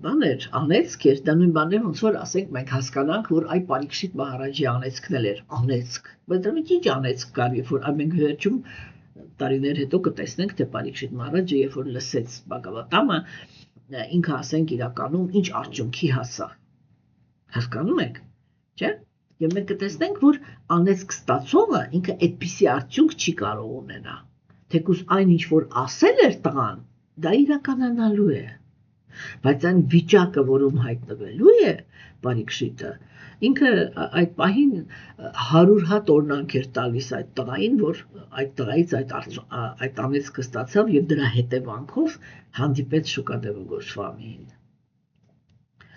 բան էր, անեծք էր, դա նույն բանն է, ոնց որ ասենք մենք հասկանանք, որ այ Պարիքշիտ Մահարաջի անեծքն էլ էր անեծք։ Բայց դա ինչ անեծք կար, երբ որ մենք վերջում տարիներ հետո կտեսնենք, թե Պարիքշիտ Մահարաջը երբ որ լսեց Բhagavad-ը, ինքը ասենք իրականում ինչ արդյունքի հասավ։ Հասկանում եք, չէ՞։ Եվ մենք կտեսնենք, որ անեծք ստացողը ինքը այդպիսի արդյունք չի կարող ունենա։ Թեկուզ այն ինչ որ ասել էր տղան, դա իրականանալու է։ Բայց այն վիճակը, որում հայտնվելու է Պարիքշիտը, ինքը այդ պահին 100 հատ օրնանք էր տալիս այդ տղային, որ այդ տղայից այդ անեծքը ստացավ եւ դրա հետևանքով հանդիպեց Շուկադևը Գոսվամիին։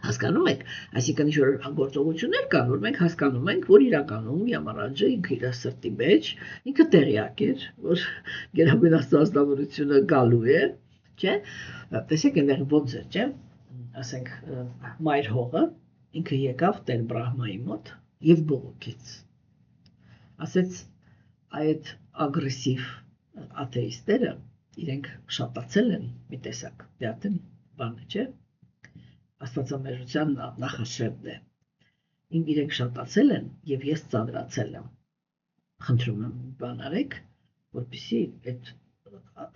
Հասկանում եք, այսինքն ինչ-որ գործողություններ կան, որ մենք հասկանում ենք, որ իրականում Յամարաջը ինքը իր սրտի մեջ ինքը տեղյակ էր, որ գերագույն աստվածավորությունը գալու է, չէ՞։ Տեսեք այնտեղ ոնց է, չէ՞։ Ասենք մայր հողը ինքը եկավ Տեր Բրահմայի մոտ եւ բողոքեց։ Ասեց այդ ագրեսիվ աթեիստերը իրենք շատացել են մի տեսակ, դե արդեն բան է, չէ՞։ Աստվածամեժության նախաշեմն է։ Իրենք շատացել են եւ ես ծանրացել եմ։ Խնդրում եմ բան արեք, որպեսզի այդ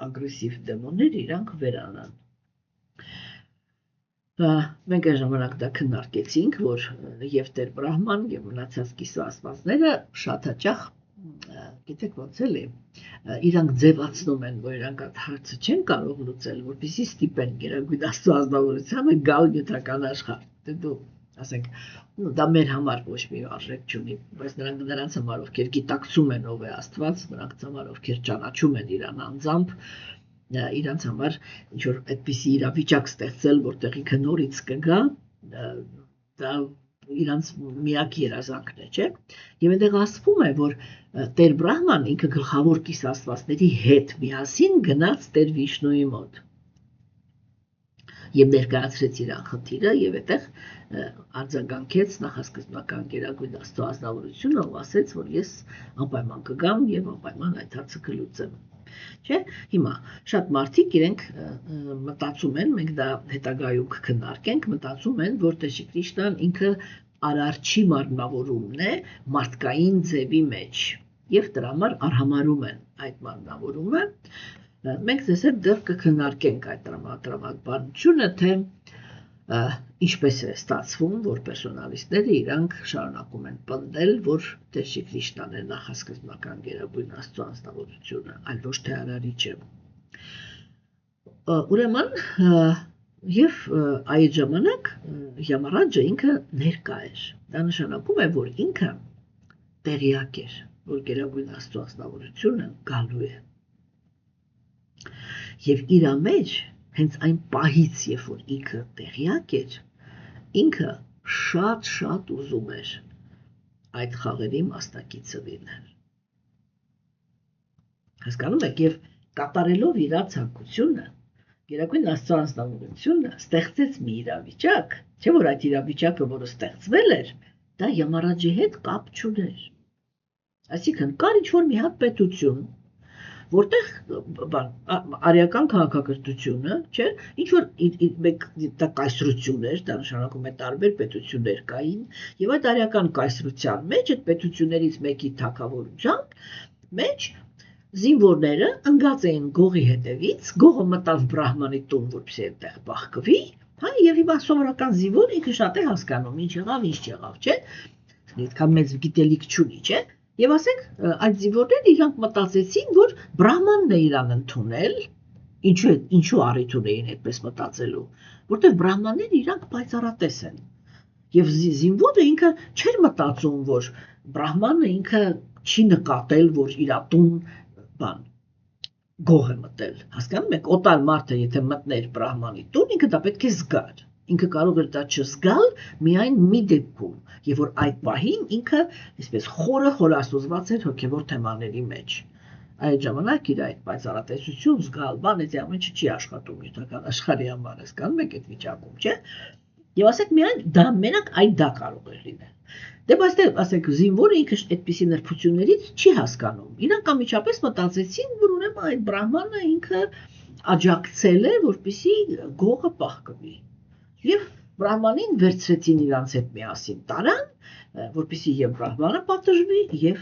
ագրեսիվ դեմոնները իրանք վերանան։ Մենք այն ժամանակ դա քննարկեցինք, որ եւ Տեր Բրահման եւ մնացած կիսաստվածները շատ հաճախ, գիտեք ոնց էլի, իրանք ձևացնում են, որ իրանք այդ հարցը չեն կարող լուծել, որպեսզի ստիպեն գերագույն Աստծո ազնվորությանը գալ նյութական աշխարհ։ Դե դու ասենք, դա մեր համար ոչ մի արժեք չունի, բայց նրանց համար, ովքեր գիտակցում են ով է Աստված, նրանց համար, ովքեր ճանաչում են իրան անձամբ, իրանց համար ինչ որ այդպիսի իրավիճակ ստեղծել, որտեղ ինքը նորից կգա, դա իրանց միակ երազանքն է, չէ՞։ Եվ այնտեղ ասվում է, որ Տեր Բրահման ինքը գլխավոր կիսաստվածների հետ միասին գնաց Տեր Վիշնուի մոտ։ Եվ ներկայացրեց իրան խնդիրը եւ այդտեղ արձագանքեց նախասկզբնական գերագույն Աստծո ազնվորությունը, ով ասեց, որ ես անպայման կգամ եւ անպայման այդ հարցը կլուծեմ։ Չէ՞։ Հիմա շատ մարդիկ իրենք մտածում են, մենք դա հետագայում կքննարկենք, մտածում են, որ Տեր Քրիստոն ինքը արարչի մարմնավորումն է մարդկային ձևի մեջ եւ դրա համար արհամարում են այդ մարմնավորումը։ Մենք ձեզ հետ դեռ կքննարկենք այդ տրամաբանությունը, թե ինչպես է ստացվում, որ պերսոնալիստները իրանք շարունակում են պնդել, որ Տեր Քրիստոն է նախասկզբնական գերագույն Աստծո անձնավորությունը, այլ ոչ թե արարիչը։ Ուրեմն եւ այդ ժամանակ Յամարաջը ինքը ներկա էր։ Դա նշանակում է, որ ինքը տեղյակ էր, որ գերագույն Աստծո անձնավորությունը գալու է։ Եվ իր մեջ հենց այն պահից, երբ որ ինքը տեղյակ էր, ինքը շատ ուզում էր այդ խաղերի մասնակիցը լինել։ Հասկանում եք, եւ կատարելով իր ցանկությունը, Գերագույն Աստծո անձնավորությունը ստեղծեց մի իրավիճակ, չէ՞ որ այդ իրավիճակը, որը ստեղծվել էր, դա Յամարաջի հետ կապ չուներ։ Այսինքն կար ինչ-որ մի հատ պետություն, որտեղ արիական քաղաքակրթությունը, չէ, ինչ-որ դա կայսրություն էր, դա նշանակում է տարբեր պետություններ կային, եւ այդ արիական կայսրության մեջ այդ պետություններից մեկի թագավորության մեջ զինվորները ընկած էին գողի հետևից, գողը մտավ բրահմանի տուն, որպեսզի այդտեղ բախկվի, հա, եւ հիմա սովորական զինվորը ինքը շատ է հասկանում, ինչ եղավ, չէ, այդքան մեծ գիտելիք չունի, չէ, եւ ասենք այդ զինվորները իրանք մտածեցին, որ բրահմանն է իրան ընդունել, ինչու առիթ ունեին այդպես մտածելու, որտեղ բրահմանները իրանք պայծառատես են, եւ զինվորը ինքը չէր մտածում, որ բրահմանը ինքը չի նկատել, որ իր տուն գող է մտել, հասկանում եք, օտար մարդը եթե մտներ բրահմանի տուն, ինքը դա պետք է զգար, ինքը կարող էր դա չզգալ միայն մի դեպքում, եւ որ այդ պահին ինքը այսպես խորասուզված էր հոգեվոր թեմաների մեջ, այդ ժամանակ իր այդ պայծառատեսություն զգալ, բան այդ ամենը չի աշխատում նյութական աշխարհի համար, հասկանում եք այդ վիճակում, չէ, եւ ասեք միայն դա մենակ այդ դա կարող է լինել։ Դե բայց ասեք զինվորը ինքը այդպիսի նրբություններից չի հասկանում։ Իրանք անմիջապես մտածեցին, որ ուրեմն այդ բրահմանը ինքը աջակցել է, որպեսզի գողը պահկվի։ Եվ բրահմանին վերցրեցին իրանց հետ միասին տարան, որպեսզի եւ բրահմանը պատժվի, եւ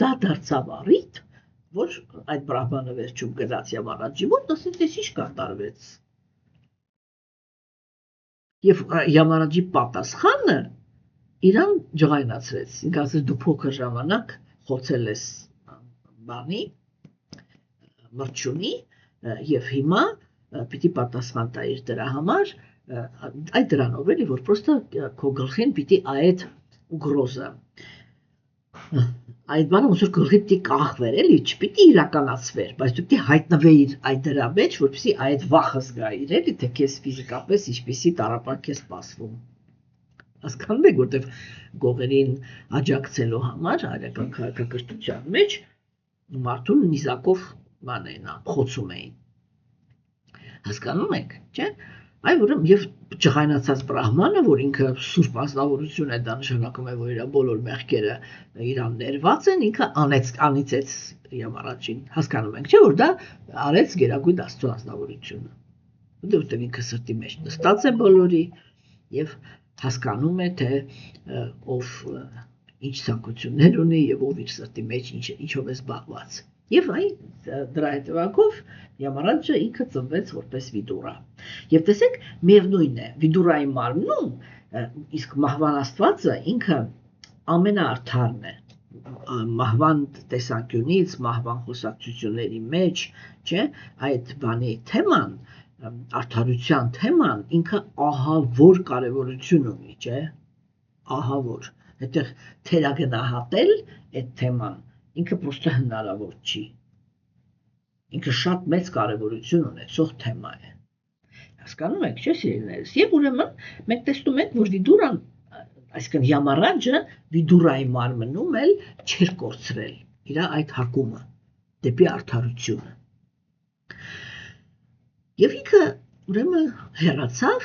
դա դարձավ առիթ, որ այդ բրահմանը վերջում գնաց Յամարաջի մոտ, ասեց, «Էս ինչ կատարվեց»։ Եվ Յամարաջի պատասխանը իրան ջղայնացրեց, ինքը ասեց դու փոքր ժամանակ խոցել ես բանի, մրջյունի եւ հիմա պիտի պատասխան տայիր դրա համար, այդ դրանով էլի որ պրոստը քո գլխին պիտի այդ ուգրոզը, այդ բանը ոնց որ գլխի պիտի կախվեր, էլի չպիտի իրականացվեր, բայց դու պիտի հայտնվեիր այդ դրա մեջ, որպեսզի այդ վախը զգայիր, էլի թե քեզ ֆիզիկապես ինչպիսի տառապանք է սպասվում։ Հասկանում եք, որտեվ գողերին աջակցելու համար արիական քաղաքակրթության մեջ մարդուն նիզակով խոցում էին։ Հասկանում եք, չէ՞։ Այ ուրեմն եւ ջղայնացած բրահմանը, որ ինքը սուրբ ազնվորություն է, դա նշանակում է, որ իր բոլոր մեղքերը իրան ներված են, ինքը անիծեց Յամարաջին։ Հասկանում եք, չէ՞ որ դա արեց Գերագույն Աստծո ազնվորությունը։ Որտեղ ինքը սրտի մեջ նստած է բոլորի եւ հասկանում է, թե ով ինչ ցանկություններ ունի եւ ով իր սրտի մեջ ինչով է զբաղված։ Եվ դրա հետևանքով Յամարաջը ինքը ծնվեց որպես Վիդուրա։ Եվ տեսեք, միևնույն է, Վիդուրայի մարմնում իսկ մահվան Աստվածը ինքը ամենաարդարն է։ Մահվան տեսանկյունից, մահվան խոսակցությունների մեջ, չէ, այդ բանի թեման, արդարության թեման ինքը ահավոր կարևորություն ունի, չէ, ահավոր, այդտեղ թերագնահատել այդ թեման, ինքը պրոստը հնարավոր չի, ինքը շատ մեծ կարևորություն ունեցող թեմա է, հասկանում եք, չէ՞ սիրելիներս, եւ ուրեմն մենք տեսնում ենք, որ Վիդուրան, այսինքն Յամարաջը Վիդուրայի մարմնում էլ չէր կորցրել իր այդ հակումը դեպի արդարությունը։ Եվ ինքը ուրեմն հեռացավ,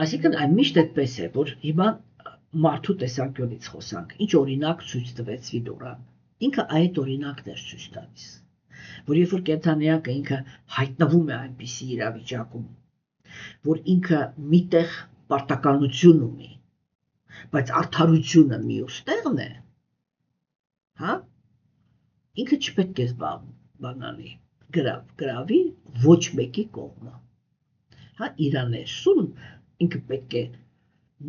այսինքն այն միշտ այդպես է, որ հիմա մարդու տեսանկյունից խոսանք, ինչ օրինակ ցույց տվեց Վիդուրան, ինքը այդ օրինակն էր ցույց տալիս, որ երբ որ կենդանիակը ինքը հայտնվում է այնպիսի իրավիճակում, որ ինքը միտեղ պարտականություն ունի, բայց արդարությունը մյուս տեղն է, հա, ինքը չպետք է բանալի, գրավի ոչ մեկի կողմը, հա, իր ներսում ինքը պետք է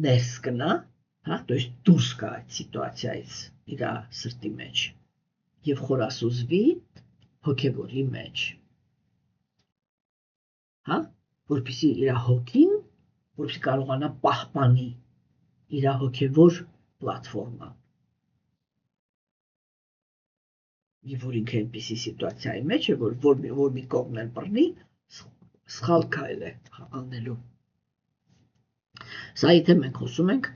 ներս գնա, հա, то есть դուրս գա այդ սիտուացիայից իր սրտի մեջ եւ խորասուզվի հոգեվորի մեջ, հա, որպեսզի իր հոգին, որպեսզի կարողանա պահպանի իր հոգեվոր պլատֆորմա։ Եվ որ ինքը այնպիսի սիտուացիայի մեջ է, որ մի կողմն էլ բռնի, սխալ քայլ է անելու։ Սա եթե մենք խոսում ենք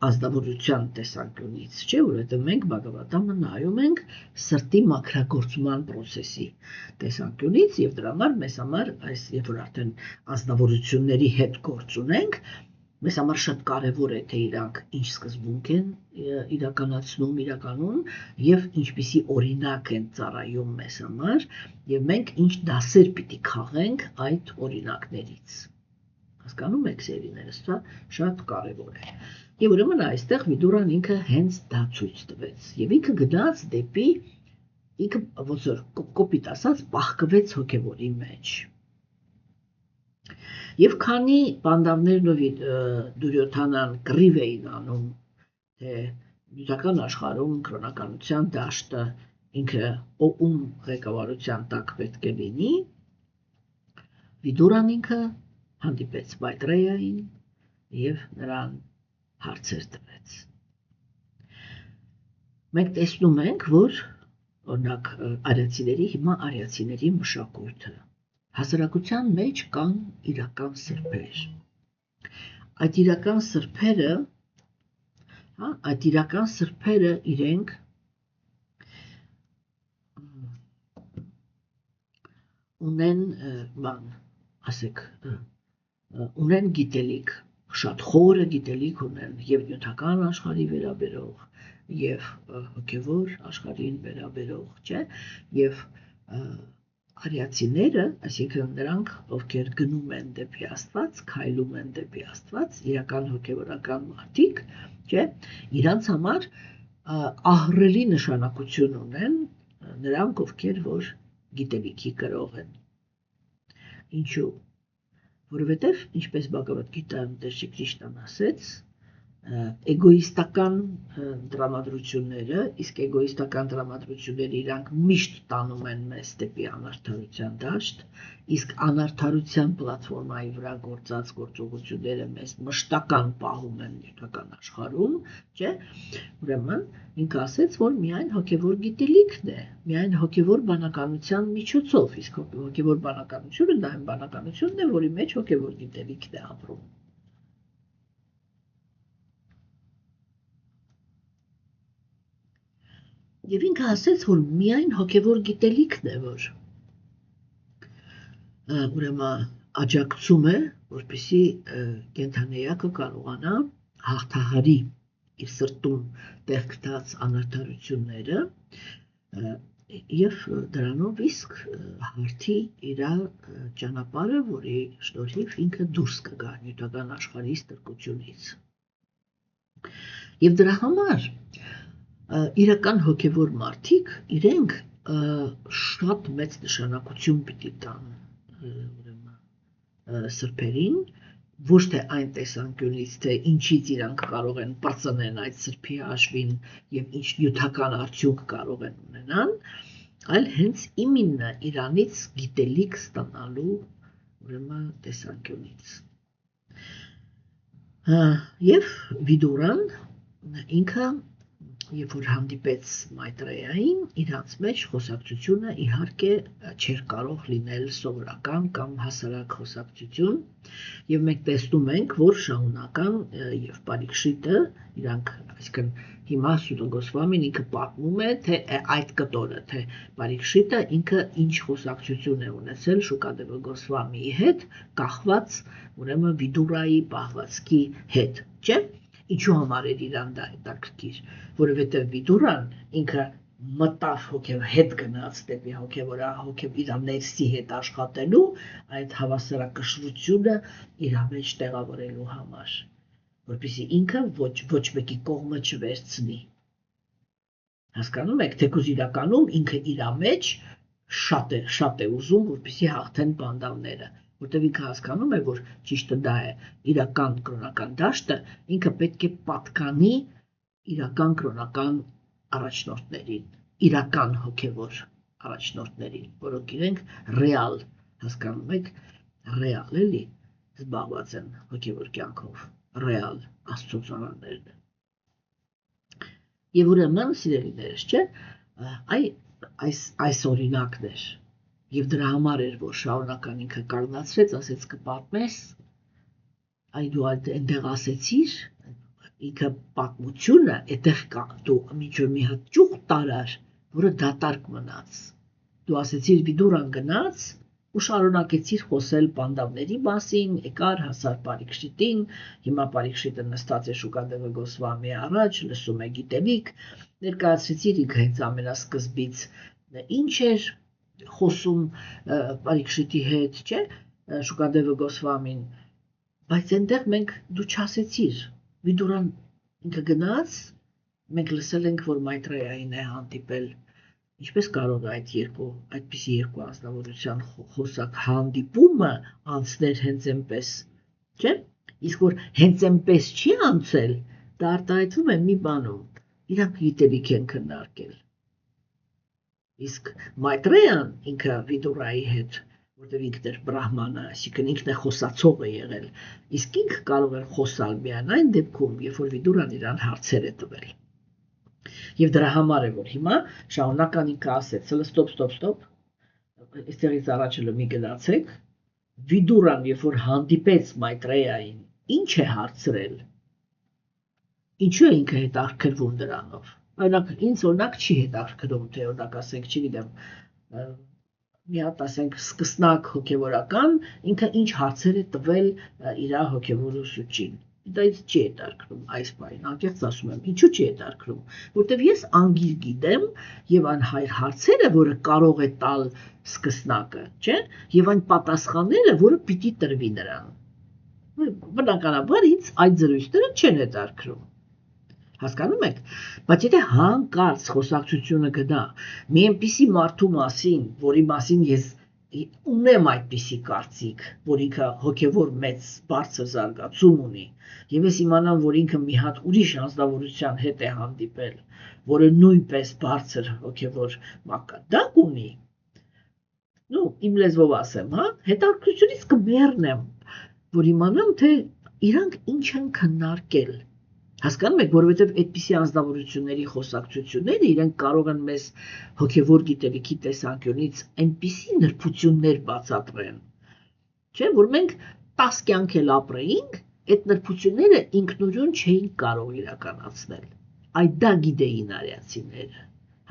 ազնվորության տեսանկյունից, չէ, որովհետև մենք Բhagavad-ը նայում ենք սրտի մաքրագործման process-ի տեսանկյունից եւ դրա համար մեզ համար այս երբ որ արդեն ազնվորությունների հետ գործ ունենք, մեզ համար շատ կարևոր է թե իրանք ինչ սկզբունք են իրականացնում իրականում եւ ինչպիսի օրինակ են ծառայում մեզ համար եւ մենք ինչ դասեր պիտի քաղենք այդ օրինակներից։ Հասկանում եք, սերիներս, սա շատ կարևոր է։ Եվ ուրեմն այստեղ Վիդուրան ինքը հենց դա ցույց տվեց եւ ինքը գնաց դեպի ինքը ոնց որ կոպիտ ասած բախկվեց հոգեվորի մեջ։ Եվ քանի պանդավներն ու Դուրյոթանան կռիվ էին անում, թե նյութական աշխարհում կրոնականության դաշտը ինքը ում ղեկավարության տակ պետք է լինի, Վիդուրան ինքը հանդիպեց Մայտրեյային եւ նրան հարցեր տվեց։ Մենք տեսնում ենք, որ օրինակ արիացիների մշակույթը հասարակության մեջ կան իրական սրբեր։ Այդ իրական սրբերը իրենք ունեն ունեն գիտելիք, շատ խորը գիտելիք ունեն եւ նյութական աշխարհի վերաբերող եւ հոգեվոր աշխարհին վերաբերող, չէ՞, եւ արիացիները, այսինքն նրանք, ովքեր գնում են դեպի Աստված, քայլում են դեպի Աստված, իրական հոգեվորական մարդիկ, չէ՞, իրանց համար ահռելի նշանակություն ունեն նրանք, ովքեր որ գիտելիքի կրող են։ Ինչու՞։ Որովհետև, ինչպես Բhagavad Gita-ն Տեր Շրի Կրիշնան ասեց, էգոիստական տրամադրությունները, իսկ էգոիստական տրամադրությունները իրանք միշտ տանում են մեզ դեպի անարդարության դաշտ, իսկ անարդարության պլատֆորմայի վրա գործած գործողությունները մեզ մշտական պահում են նյութական աշխարհում, չէ՞։ Ուրեմն ինքը ասեց, որ միայն հոգևոր գիտելիքն է, միայն հոգևոր բանականության միջոցով, իսկ հոգևոր բանականությունը դա այն բանականությունն է, որի մեջ հոգևոր գիտելիքն է ապրում։ Եվ ինքը ասեց, որ միայն հոգևոր գիտելիքն է, որ ուրեմն աջակցում է, որպեսզի կենդանեակը կարողանա հաղթահարի իր սրտում տեղ գտած անարդարությունները եւ դրանով իսկ հարթի իր ճանապարհը, որի շնորհիվ ինքը դուրս կգա նյութական աշխարհի ստրկությունից։ Եվ դրա համար իրական հոգևոր մարդիկ իրենք շատ մեծ նշանակություն պիտի տան սրբերին, ոչ թե այն տեսանկյունից, թե ինչից իրանք կարող են պրծնել այդ սրբի հաշվին եւ ինչ նյութական արդյունք կարող են ունենան, այլ հենց իմինը իրանից գիտելիք ստանալու ուրեմն տեսանկյունից։ Եվ Վիդուրան ինքը երբ որ հանդիպեց Մայտրեյային, իրանց մեջ խոսակցությունը իհարկե չէր կարող լինել սովորական կամ հասարակ խոսակցություն, եւ մենք տեսնում ենք, որ շահունական եւ Պարիկշիտը իրանք, այսինքն հիմա Սուդա Գոսվամին ինքը պատմում է, թե այդ կտորը, թե Պարիկշիտը ինքը ինչ խոսակցություն է ունեցել Շուկադեվա Գոսվամիի հետ, կախված ուրեմն Վիդուրայի պահվածքի հետ, չէ՞։ Ինչու համար էր իրան դա հետաքրքիր, որովհետև Վիդուրան ինքը մտավ հետ գնաց դեպի հոգևոր իր ներսի հետ աշխատելու այդ հավասարակշռությունը իր մեջ տեղավորելու համար, որպեսզի ինքը ոչ մեկի կողմը չվերցնի։ Հասկանում եք, թեկուզ իրականում ինքը իր մեջ շատ է ուզում, որպեսզի հաղթեն պանդավները, որտեղ ինքը հասկանում է, որ ճիշտը դա է, իրական կրոնական դաշտը ինքը պետք է պատկանի իրական կրոնական առաջնորդներին, իրական հոգևոր առաջնորդներին, որոնք իրենք ռեալ, հասկանում եք, ռեալ էլի զբաղված են հոգևոր կյանքով, ռեալ Աստծո ծառաներն են։ Եվ ուրեմն սիրելիներս, չէ, այս օրինակն էր, եւ դրա համար էր, որ շարունական ինքը կանգնացրեց, ասեց կպատմես Այ դու այնտեղ ասեցիր, ինքը պատմությունը այդտեղ կա, դու միջով մի հատ ճուղ տարար, որը դատարկ մնաց։ Դու ասեցիր Վիդուրան գնաց ու շարունակեցիր խոսել պանդավների մասին, եկար հասար Պարիկշիտին, հիմա Պարիկշիտը նստած է Շուկադևը Գոսվամի առաջ, լսում է գիտելիք, ներկայացրեցիր ինքը հենց ամենասկզբից ինչ էր խոսում Պարիկշիտի հետ, չէ, Շուկադևը Գոսվամին, բայց այնտեղ մենք դու չասեցիր, Վիդուրան ինքը գնաց, մենք լսել ենք, որ Մայտրեյային է հանդիպել, ինչպես կարող է այդպիսի երկու անձնավորության խոսակ հանդիպումը անցներ հենց այնպես, չէ՞, իսկ որ հենց այնպես չի անցել, դա արտահայտվում է մի բանում, իրանք գիտելիք են քննարկել։ Իսկ Մայտրեյան ինքը Վիդուրայի հետ, որտեղ ինքն էր բրահմանը, այսինքն ինքն է խոսացողը եղել, իսկ ինքը կարող էր խոսալ միայն այն դեպքում, երբ որ Վիդուրան իրան հարցեր է տվել։ Եվ դրա համար է, որ հիմա շարունական ինքը ասեց, ստոպ, այստեղից առաջելը մի գնացեք, Վիդուրան, երբ որ հանդիպեց Մայտրեյային, ինչ է հարցրել, ինչու է ինքը հետաքրքրվում դրանով, օրինակ, ինձ օրինակ չի հետաքրքրում, թե օրինակ ասենք, չգիտեմ, մի հատ ասենք սկսնակ հոգևորական, ինքը ինչ հարցեր է տվել իր հոգևոր ուսուցչին։ Դա ինձ չի հետաքրքրում այս բանին, անկեղծ ասում եմ, ինչու չի հետաքրքրում, որտեվ ես անգիր գիտեմ եւ այն հարցերը, որը կարող է տալ սկսնակը, չէ, եւ այն պատասխանները, որը պիտի տրվի նրան։ Բնականաբար ինձ այդ զրույցները չեն հետաքրքրում։ Հասկանում եք, բայց եթե հանկարծ խոսակցությունը գնա մի այնպիսի մարդու մասին, որի մասին ես ունեմ այդպիսի կարծիք, որ ինքը հոգևոր մեծ բարձր զարգացում ունի, եւ ես իմանամ, որ ինքը մի հատ ուրիշ անձնավորության հետ է հանդիպել, որը նույնպես բարձր հոգևոր մակարդակ ունի, իմ լեզվով ասեմ, հետաքրքրությունից կմեռնեմ, որ իմանամ, թե իրանք ինչ են քննարկել։ Հասկանում եք, որովհետև այդպիսի անձնավորությունների խոսակցությունները իրենք կարող են մեզ հոգևոր գիտելիքի տեսանկյունից այնպիսի նրբություններ բացատրեն, չէ, որ մենք 10 կյանք էլ ապրեինք, այդ նրբությունները ինքնուրույն չէին կարող իրականացնել։ Այդ դա գիտեին արիացիները։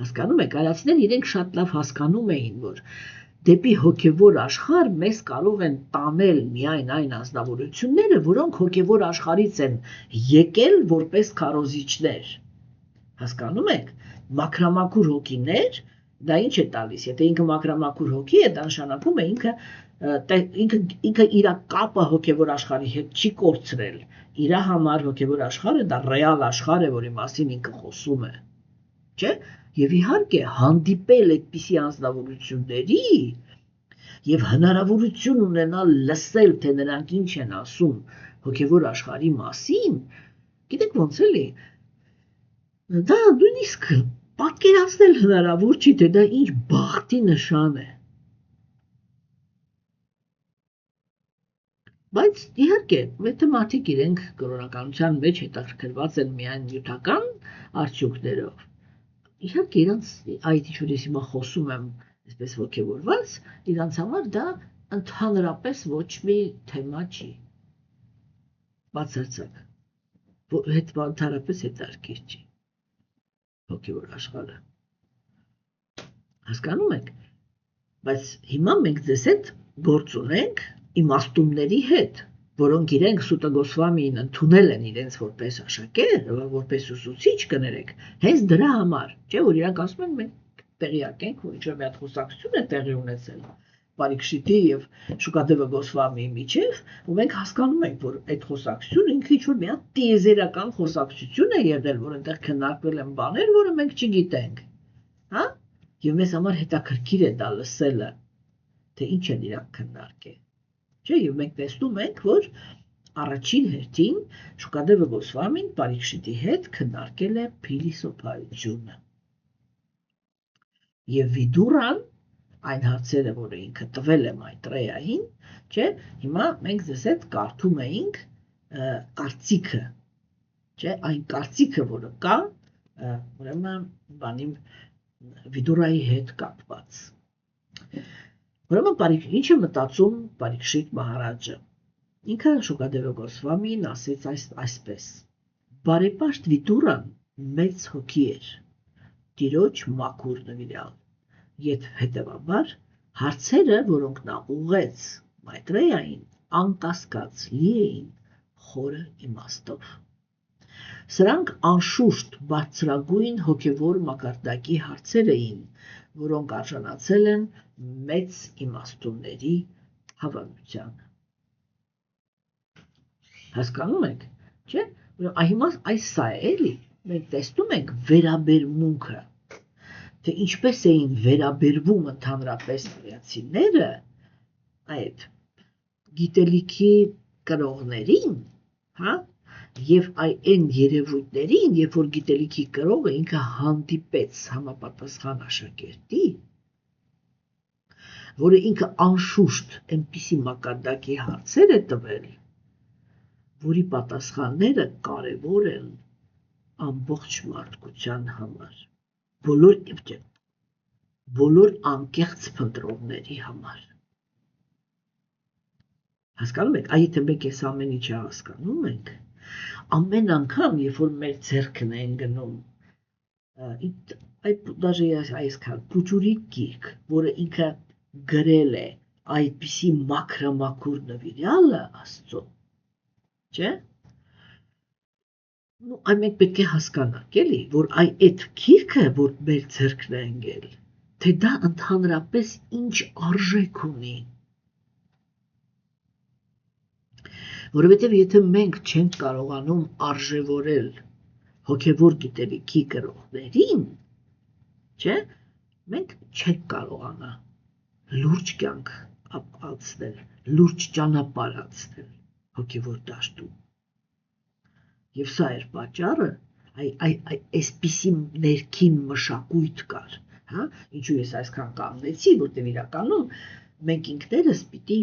Հասկանում եք, արիացիները իրենք շատ լավ հասկանում էին, որ դեպի հոգևոր աշխարհ մեզ կարող են տանել միայն այն անձնավորությունները, որոնք հոգևոր աշխարհից են եկել որպես քարոզիչներ։ Հասկանում եք, մաքրամաքուր հոգիներ, դա ինչ է տալիս, եթե ինքը մաքրամաքուր հոգի է, դա նշանակում է ինքը իր կապը հոգևոր աշխարհի հետ չի կորցրել, իր համար հոգևոր աշխարհը դա ռեալ աշխարհ է, որի մասին ինքը խոսում է, չէ՞։ Եվ իհարկե հանդիպել այդպիսի անձնավորությունների եւ հնարավորություն ունենալ լսել, թե նրանք ինչ են ասում հոգևոր աշխարհի մասին, գիտեք ոնց էլի, դա նույնիսկ պատկերացնել հնարավոր չի, թե դա ինչ բախտի նշան է։ Բայց իհարկե, եթե մարդիկ իրենք կրոնականության մեջ հետաքրքրված են միայն նյութական արդյունքներով, իհարկե իրանց այդ ինչ որ ես հիմա խոսում եմ այսպես ոգևորված, իրանց համար դա ընդհանրապես ոչ մի թեմա չի։ Բացարձակ։ Ընդհանրապես հետաքրքիր չի։ Հոգևոր աշխարհը։ Հասկանում եք։ Բայց հիմա մենք ձեզ հետ գործ ունենք իմաստունների հետ, որոնք իրենք Սուտա Գոսվամիին ընդունել են իրենց որպես աշակերտ, որպես ուսուցիչ կներեք, հենց դրա համար, չէ՞ որ իրանք ասում են մենք տեղյակ ենք, որ ինչ-որ մի հատ խոսակցություն է տեղի ունեցել Պարիկշիտի եւ Շուկադևը Գոսվամիի միջեւ, ու մենք հասկանում ենք, որ այդ խոսակցությունը ինքը ինչ-որ մի հատ տիեզերական խոսակցություն է եղել, որ այնտեղ քննարկվել են բաներ, որը մենք չգիտենք, հա? Եվ մեզ համար հետաքրքիր է դա լսելը, թե ինչ են իրանք քննարկել։ Չէ, եւ մենք տեսնում ենք, որ առաջին հերթին Շուկադևը Գոսվամին Պարիկշիտի հետ քննարկել է փիլիսոփայությունը։ Եվ Վիդուրան այն հարցերը, որը ինքը տվել է Մայտրեյային, չէ, հիմա մենք ձեզ հետ կարդում էինք կարծիքը, չէ, այն կարծիքը, որը կա, ուրեմն բանի Վիդուրայի հետ կապված։ Ուրեմն ինչ է մտածում Պարիկշիտ Մահարաջը։ Ինքը Շուկադևգոսվամին ասեց այսպես. բարեպաշտ Վիտուրան մեծ հոգի էր, տիրոջ մաքուր նվիրյալ, և հետևաբար հարցերը, որոնք նա ուղղեց Մայտրեյային, անկասկած լի էին խորը իմաստով։ Սրանք անշուշտ բարձրագույն հոգևոր մակարդակի հարցեր էին, որոնք արժանացել են մեծ իմաստունների հավանությանը։ Հասկանում եք, չէ՞։ Հիմա այս սա է էլի, մենք տեսնում ենք վերաբերմունքը, թե ինչպես էին վերաբերվում ընդհանրապես հրեացիները այդ գիտելիքի կրողներին, հա, եւ այն երևույթներին, երբ որ գիտելիքի կրողը ինքը հանդիպեց համապատասխան աշակերտի, որը ինքը անշուշտ այնպիսի մակարդակի հարցեր է տվել, որի պատասխանները կարևոր են ամբողջ մարդկության համար, բոլոր անկեղծ փնտրողների համար։ Հասկանում եք, եթե մենք այս ամեն ինչը հասկանում ենք, ամեն անգամ, երբ որ մեր ձեռքն են գնում, դաժե այսքան Պուչուրիկ գիրք, որը ինքը գրել է այդպիսի մաքրամաքուր նվիրյալը Աստծո, չէ՞։ Այն մենք պետք է հասկանանք, էլի, որ այդ գիրքը, որ մեր ձեռքն է ընկել, թե դա ընդհանրապես ինչ արժեք ունի։ Որովհետև եթե մենք չենք կարողանում արժևորել հոգևոր գիտելիքի կրողներին, չէ՞, մենք չենք կարողանա լուրջ կյանք ապացնել, լուրջ ճանապարհ անցնել հոգևոր դաշտում։ Եվ սա էր պատճառը, այսպիսի ներքին մշակույթ կար, հա, ինչու ես այսքան կանգնեցի, որտեղ իրականում մենք ինքներս պիտի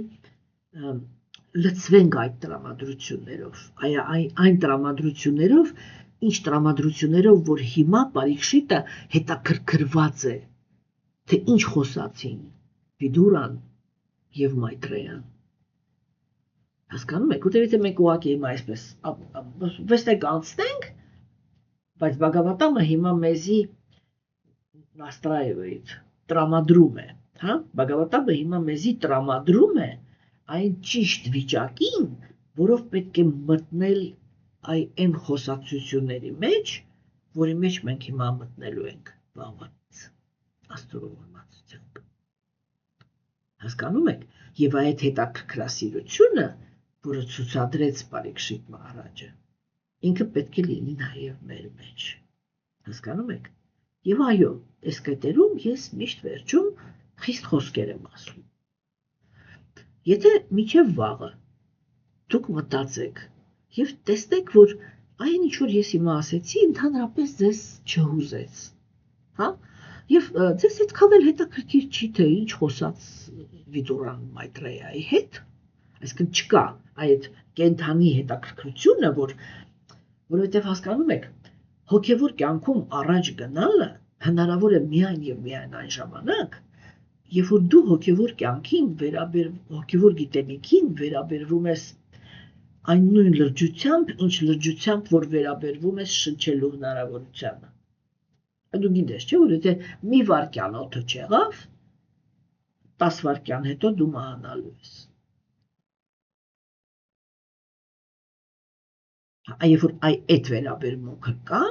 լցվենք այդ տրամադրություններով, այն տրամադրություններով, ինչ տրամադրություններով, որ հիմա Պարիքշիտը հետաքրքրված է, թե ինչ խոսացին Վիդուրան եւ Մայտրեյան։ Հասկանում եք, որտեղ մենք ուղղակի հիմա այսպես վստակ անցնենք, բայց Բագավատամը հիմա մեզի նաստրայվեիտ տրամադրում է, հա, Բագավատամը հիմա մեզի տրամադրում է այն ճիշտ վիճակին, որով պետք է մտնել այն խոսակցությունների մեջ, որի մեջ մենք հիմա մտնելու ենք վաղուց Աստծո ողորմածությամբ։ Հասկանում եք, եւ այդ հետաքրքրասիրությունը, որը ցուցադրեց Պարիքշիտ Մահարաջը, ինքը պետք է լինի նաև մեր մեջ։ Հասկանում եք։ Եվ այո, այս կետերում ես միշտ վերջում խիստ խոսքեր եմ ասում։ Եթե մինչև վաղը դուք մտածեք եւ տեսնեք, որ այն ինչ որ ես հիմա ասեցի, ընդհանրապես ձեզ չհուզեց, հա? Եվ ձեզ այդքան էլ հետաքրքիր չի, թե ինչ խոսած Վիդուրան Մայտրեյայի հետ, այսինքն չկա այդ կենթանի հետաքրքրությունը, որովհետև հասկանում եք, հոգևոր կյանքում առաջ գնալը հնարավոր է միայն եւ միայն այն ժամանակ, երբ որ դու հոգևոր կյանքին հոգևոր գիտելիքին վերաբերվում ես այն նույն լրջությամբ, ինչ լրջությամբ, որ վերաբերվում ես շնչելու հնարավորությանը։ Դու գիտես, չէ՞, որ եթե մի վայրկյան օդը չեղավ, 10 վայրկյան հետո դու մահանալու ես։ Երբ որ այդ վերաբերմունքը կա,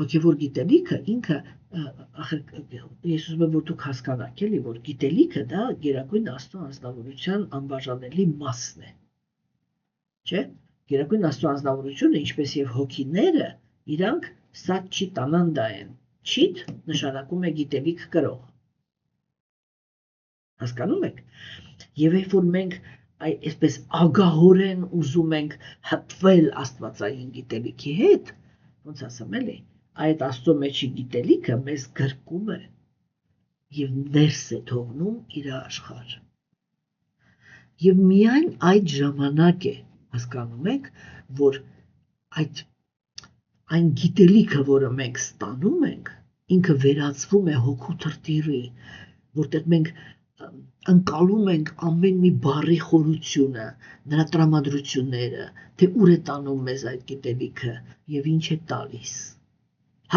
հոգևոր գիտելիքը ինքը, ես ուզում եմ, որ դուք հասկանաք, էլի, որ գիտելիքը դա Գերագույն Աստծո անձնավորության անբաժանելի մասն է։ Չէ՞։ Գերագույն Աստծո անձնավորությունը, ինչպես եւ հոգիները, իրանք սաչիտ անանդա են։ Չիտ նշանակում է գիտելիք կրող։ Հասկանում եք։ Եվ երբ որ մենք այսպես ագահորեն ուզում ենք հպվել աստվածային գիտելիքի հետ, ոնց ասեմ էլի, այդ Աստծո մեջի գիտելիքը մեզ գրկում է եւ ներս է թողնում իր աշխարհ։ Եվ միայն այդ ժամանակ է, հասկանում եք, որ այն գիտելիքը, որը մենք ստանում ենք, ինքը վերածվում է հոգու թրթիռի, որտեղ մենք ընկալում ենք ամեն մի բառի խորությունը, նրա տրամադրությունները, թե ուր է տանում մեզ այդ գիտելիքը եւ ինչ է տալիս։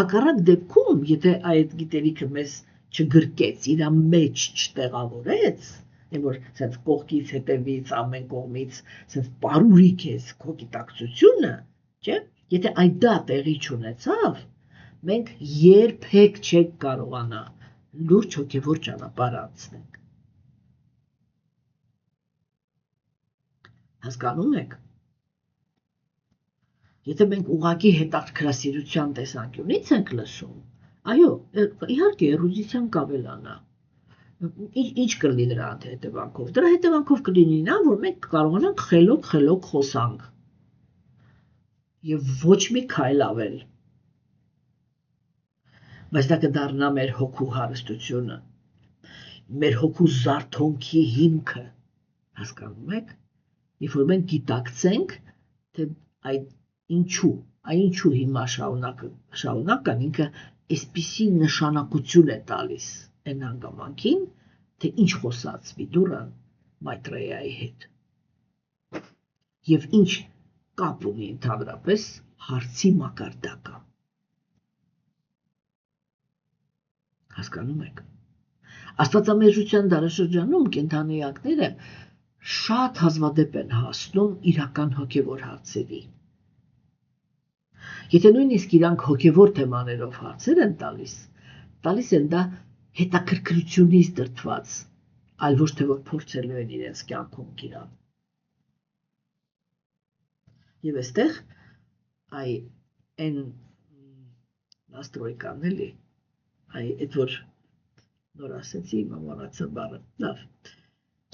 Հակառակ դեպքում, եթե այդ գիտելիքը մեզ չգրկեց, իր մեջ չտեղավորեց, որ sense կողքից հետևից ամեն կողմից sense պարուրի քեզ քո գիտակցությունը, չէ՞, եթե այդ դա տեղի չունեցավ, մենք երբեք չենք կարողանա լուրջ հոգևոր ճանապարհ անցնենք։ Հասկանում եք։ Եթե մենք ուղղակի հետաքրքրասիրության տեսանկյունից ենք լսում, այո, իհարկե էրուդիցիան կավելանա։ Ինչ կլինի դրա հետևանքով։ Դրա հետևանքով կլինի նա, որ մենք կարողանանք խելոք խոսանք եւ ոչ մի քայլ ավել։ Բայց դա կդառնա մեր հոգու հարստությունը, մեր հոգու զարթոնքի հիմքը, հասկանում եք, երբ որ մենք գիտակցենք, թե ինչու հիմա շարունական ինքը այսպիսի նշանակություն է տալիս այն հանգամանքին, թե ինչ խոսած Վիդուրան Մայտրեյայի հետ եւ ինչ կապ ունի ընդհանրապես հարցի մակարդակը։ Հասկանում եք։ Աստվածամերժության դարաշրջանում կենդանիակները շատ հազվադեպ են հասնում իրական հոգևոր հարցերի։ Եթե նույնիսկ իրանք հոգևոր թեմաներով հարցեր են տալիս են դա հետաքրքրությունից դրդված, այլ ոչ թե որ փորձելու են իրենց կյանքում գիրալ։ Եվ այստեղ այն настройкան էլի, այդ որ նոր ասեցի, մոռացա բառը, լավ,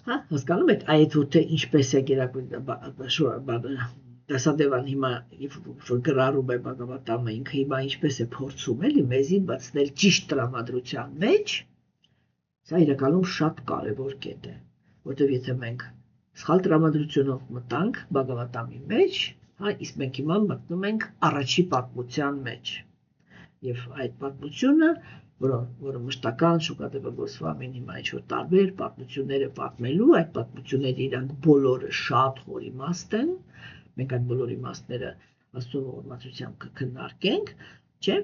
հա, հասկանում եք, այդ որ թե ինչպես է դասադևան հիմա, որ գրառում է Բhagavatam-ը, ինքը հիմա ինչպես է փորձում էլի մեզի բացնել ճիշտ տրամադրության մեջ, սա իրականում շատ կարևոր կետ է, որտեղ եթե մենք սխալ տրամադրությունով մտանք Բhagavatam-ի մեջ, հա, իսկ մենք հիմա մտնում ենք առաջի պատմության մեջ, եւ այդ պատմությունը, որը մշտական շուկատեպագոսվամին հիմա ինչ-որ տարբեր պատմությունները պատմելու, այդ պատմությունները իրանք բոլորը շատ խոր իմաստ են, մենք այդ բոլոր իմաստները Աստծո ողորմածությամբ կքննարկենք, չէ՞,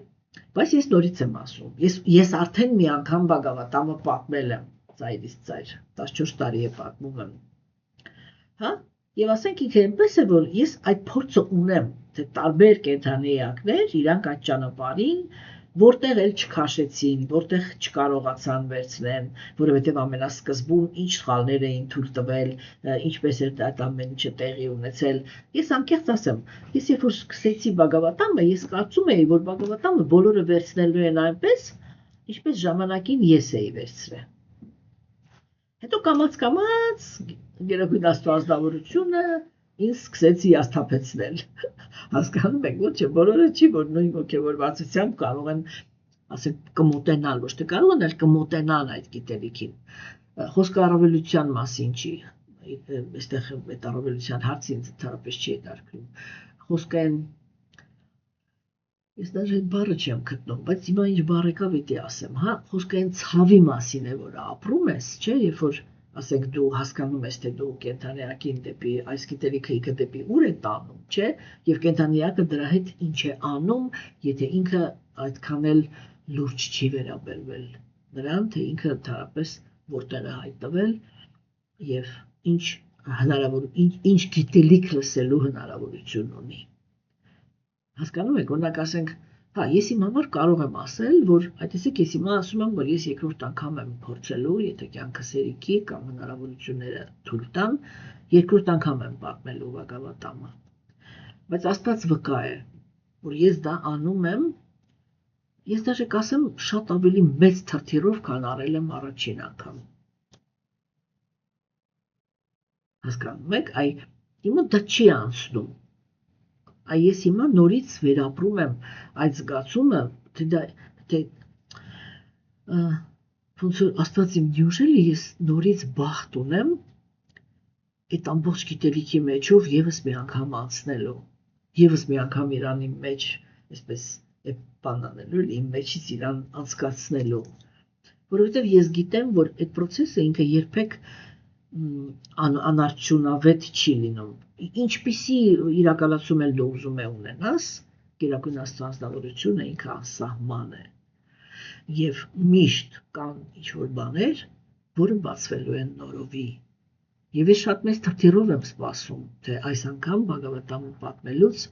բայց ես նորից եմ ասում, ես արդեն մի անգամ Բhagavatam-ը պատմել եմ, ծայրից ծայր, 14 տարի է պատմում եմ, հա, եւ ասենք ինքը այնպես է, որ ես այդ փորձը ունեմ, թե տարբեր կենդանի էակներ իրանք այդ ճանապարհին որտեղ էլ չքաշեցին, որտեղ չկարողացան վերցնեն, որովհետև ամենասկզբում ինչ սխալներ էին թույլ տվել, ինչպես էր այդ ամեն ինչը տեղի ունեցել։ Ես անկեղծ ասեմ, ես երբ որ սկսեցի Բhagavatam-ը, ես կարծում էի, որ Բhagavatam-ը բոլորը վերցնելու են այնպես, ինչպես ժամանակին ես էի վերցրել։ Հետո կամաց Գերագույն Աստծո ազնվորությունը ինձ սկսեց հիասթափեցնել։ Հասկանում եք, ոչ է, բոլորը չի, որ նույն ոգևորվածությամբ կարող են, ասենք, կմոտենալ, ոչ թե կարող են, այլ կմոտենան այդ գիտելիքին։ Խոսքը առավելության մասին չի, այստեղ այդ առավելության հարցը ինձ ընդհանրապես չի հետաքրքրում։ Խոսքը այն, ես դաժե այդ բառը չեմ գտնում, բայց հիմա ինչ բառ եկավ էդի ասեմ, հա, խոսքը այն ցավի մասին է, որ ապրում ես, չէ, երբ որ ասենք դու հասկանում ես, թե դու կենդանիակին դեպի այս գիտելիքը ինքը դեպի ուր է տանում, չէ, եւ կենդանիակը դրա հետ ինչ է անում, եթե ինքը այդքան էլ լուրջ չի վերաբերվել նրան, թե ինքը ընդհանրապես որտեղ է հայտնվել եւ ինչ գիտելիք լսելու հնարավորություն ունի։ Հասկանում եք, օրինակ ասենք, հա, ես իմ համար կարող եմ ասել, որ այդտեսեք ես հիմա ասում եմ, որ ես երկրորդ անգամ եմ փորձելու, եթե կյանքս հերիքի կամ հնարավորությունները թույլ տան, երկրորդ անգամ եմ պատմելու Բhagavatam-ը։ Բայց Աստված վկա է, որ ես դա անում եմ, ես դաժե կասեմ շատ ավելի մեծ թրթիրով, քան արել եմ առաջին անգամ։ Հասկանում եք, հիմա դա չի անցնում։ Ես հիմա նորից վերապրում եմ այդ զգացումը, թե ոնց որ Աստված իմ դյուժելի ես նորից բախտ ունեմ այդ ամբողջ գիտելիքի մեջով եւս մի անգամ անցնելու, եւս մի անգամ Իրանի մեջ, այսպես բան անելու, իմ մեջից իրան անցկացնելու, որովհետև ես գիտեմ, որ այդ process-ը ինքը երբեք անարդյունավետ չի լինում։ Ինչպիսի իրականացում էլ դու ուզում ես ունենաս, Գերագույն Աստծո անձնավորությունը ինքը անսահման է։ Եվ միշտ կան ինչ-որ բաներ, որը բացվելու են նորովի։ Եվ ես շատ մեծ թրթիռով եմ սպասում, թե այս անգամ Բhagavatam-ը պատմելուց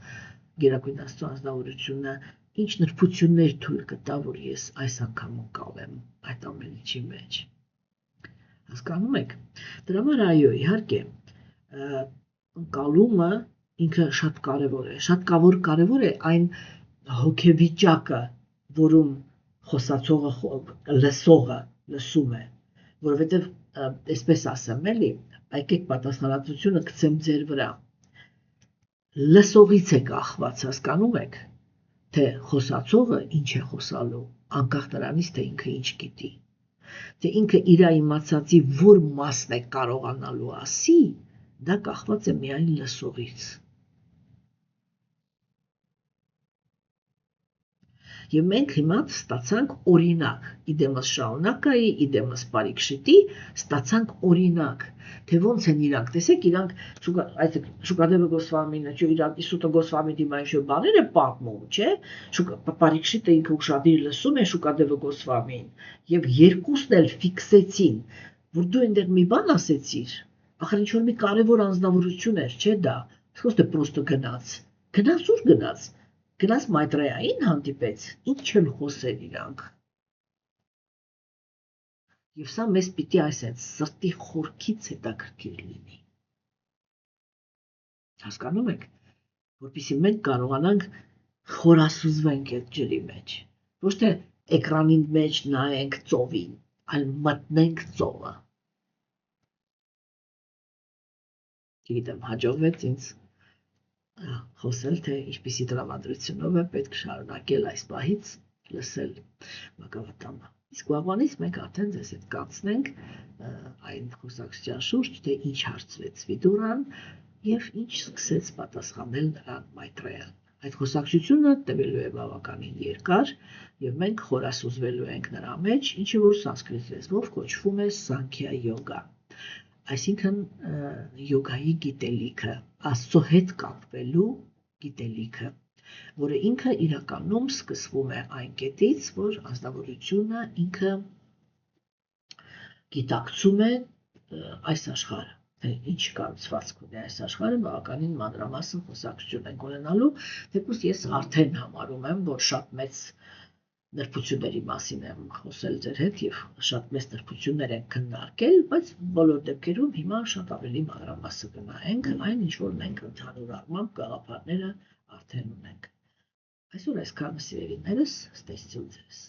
Գերագույն Աստծո անձնավորությունը ինչ նրբություններ թույլ կտա, որ ես այս անգամ ընկալեմ այդ ամեն ինչի մեջ։ Հասկանում եք։ Դրա համար այո, իհարկե, ընկալումը ինքը շատ կարևոր է, շատ կարևոր է այն հոգեվիճակը, որում խոսացողը լսողը լսում է, որովհետև այսպես ասեմ, էլի, եկեք պատասխանատվությունը գցեմ ձեր վրա։ Լսողից է կախված, հասկանում եք, թե խոսացողը ինչ է խոսալու, անկախ նրանից, թե ինքը ինչ գիտի։ Թե ինքը իր իմացածի որ մասն է կարողանալու ասի, դա կախված է միայն լսողից։ Եվ մենք հիմա ստացանք օրինակ, իդեմս շարունակայի, իդեմս բարիքշիտի, ստացանք օրինակ, թե ոնց են իրանք, տեսեք իրանք, Շուկադևը Գոսվամին, Իսուտը Գոսվամի դիմա ինչ-որ բաներ է պատմում, չէ, բարիքշիտը ինքը ուշադիր լսում է Շուկադևը Գոսվամին, եւ երկուսն էլ ֆիքսեցին, որ դու այնտեղ մի բան ասեցիր, ախր ինչ-որ մի կարևոր անձնավորություն էր, չէ դա, խոսքը պրոստը գնաց ուր գնաց Մայտրեային հանդիպեց, ինչ են խոսել իրանք։ Եվ սա մեզ պիտի այսպես սրտի խորքից հետաքրքիր լինի։ Հասկանում եք, որպեսզի մենք կարողանանք խորասուզվենք այդ ջրի մեջ, ոչ թե էկրանի մեջ նայենք ծովին, այլ մտնենք ծովը։ Գիտեմ, հաջողվեց ինձ խոսել, թե ինչպիսի տրամադրությունով է պետք շարունակել այս պահից լսել Բhagavatam-ը։ Իսկ վաղվանից մենք արդեն ձեզ հետ կանցնենք այն խոսակցության շուրջ, թե ինչ հարցրեց Վիդուրան եւ ինչ սկսեց պատասխանել նրան Մայտրեյան։ Այդ խոսակցությունը տևելու է բավականին երկար եւ մենք խորասուզվելու ենք նրա մեջ, ինչը որ սանսկրիտ լեզվով կոչվում է Սանքյա յոգա։ Այսինքն յոգայի գիտելիքը, Աստծո հետ կապվելու գիտելիքը, որը ինքը իրականում սկսվում է այն կետից, որ անձնավորությունը ինքը գիտակցում է այս աշխարհը, թե ինչ կառուցվածք ունի այս աշխարհը, բավականին մանրամասն խոսակցություն ենք ունենալու, թեպուս ես արդեն համարում եմ, որ շատ մեծ նրբությունների մասին եմ խոսել ձեր հետ եւ շատ մեծ նրբություններ ենք քննարկել, բայց բոլոր դեպքերում հիմա շատ ավելի մանրամասն գնահենք այն, ինչ որ մենք ընդհանուր առմամբ գաղափարները արդեն ունենք։ Այսօր այսքանը սիրելիներս, ստեսություն ձեզ։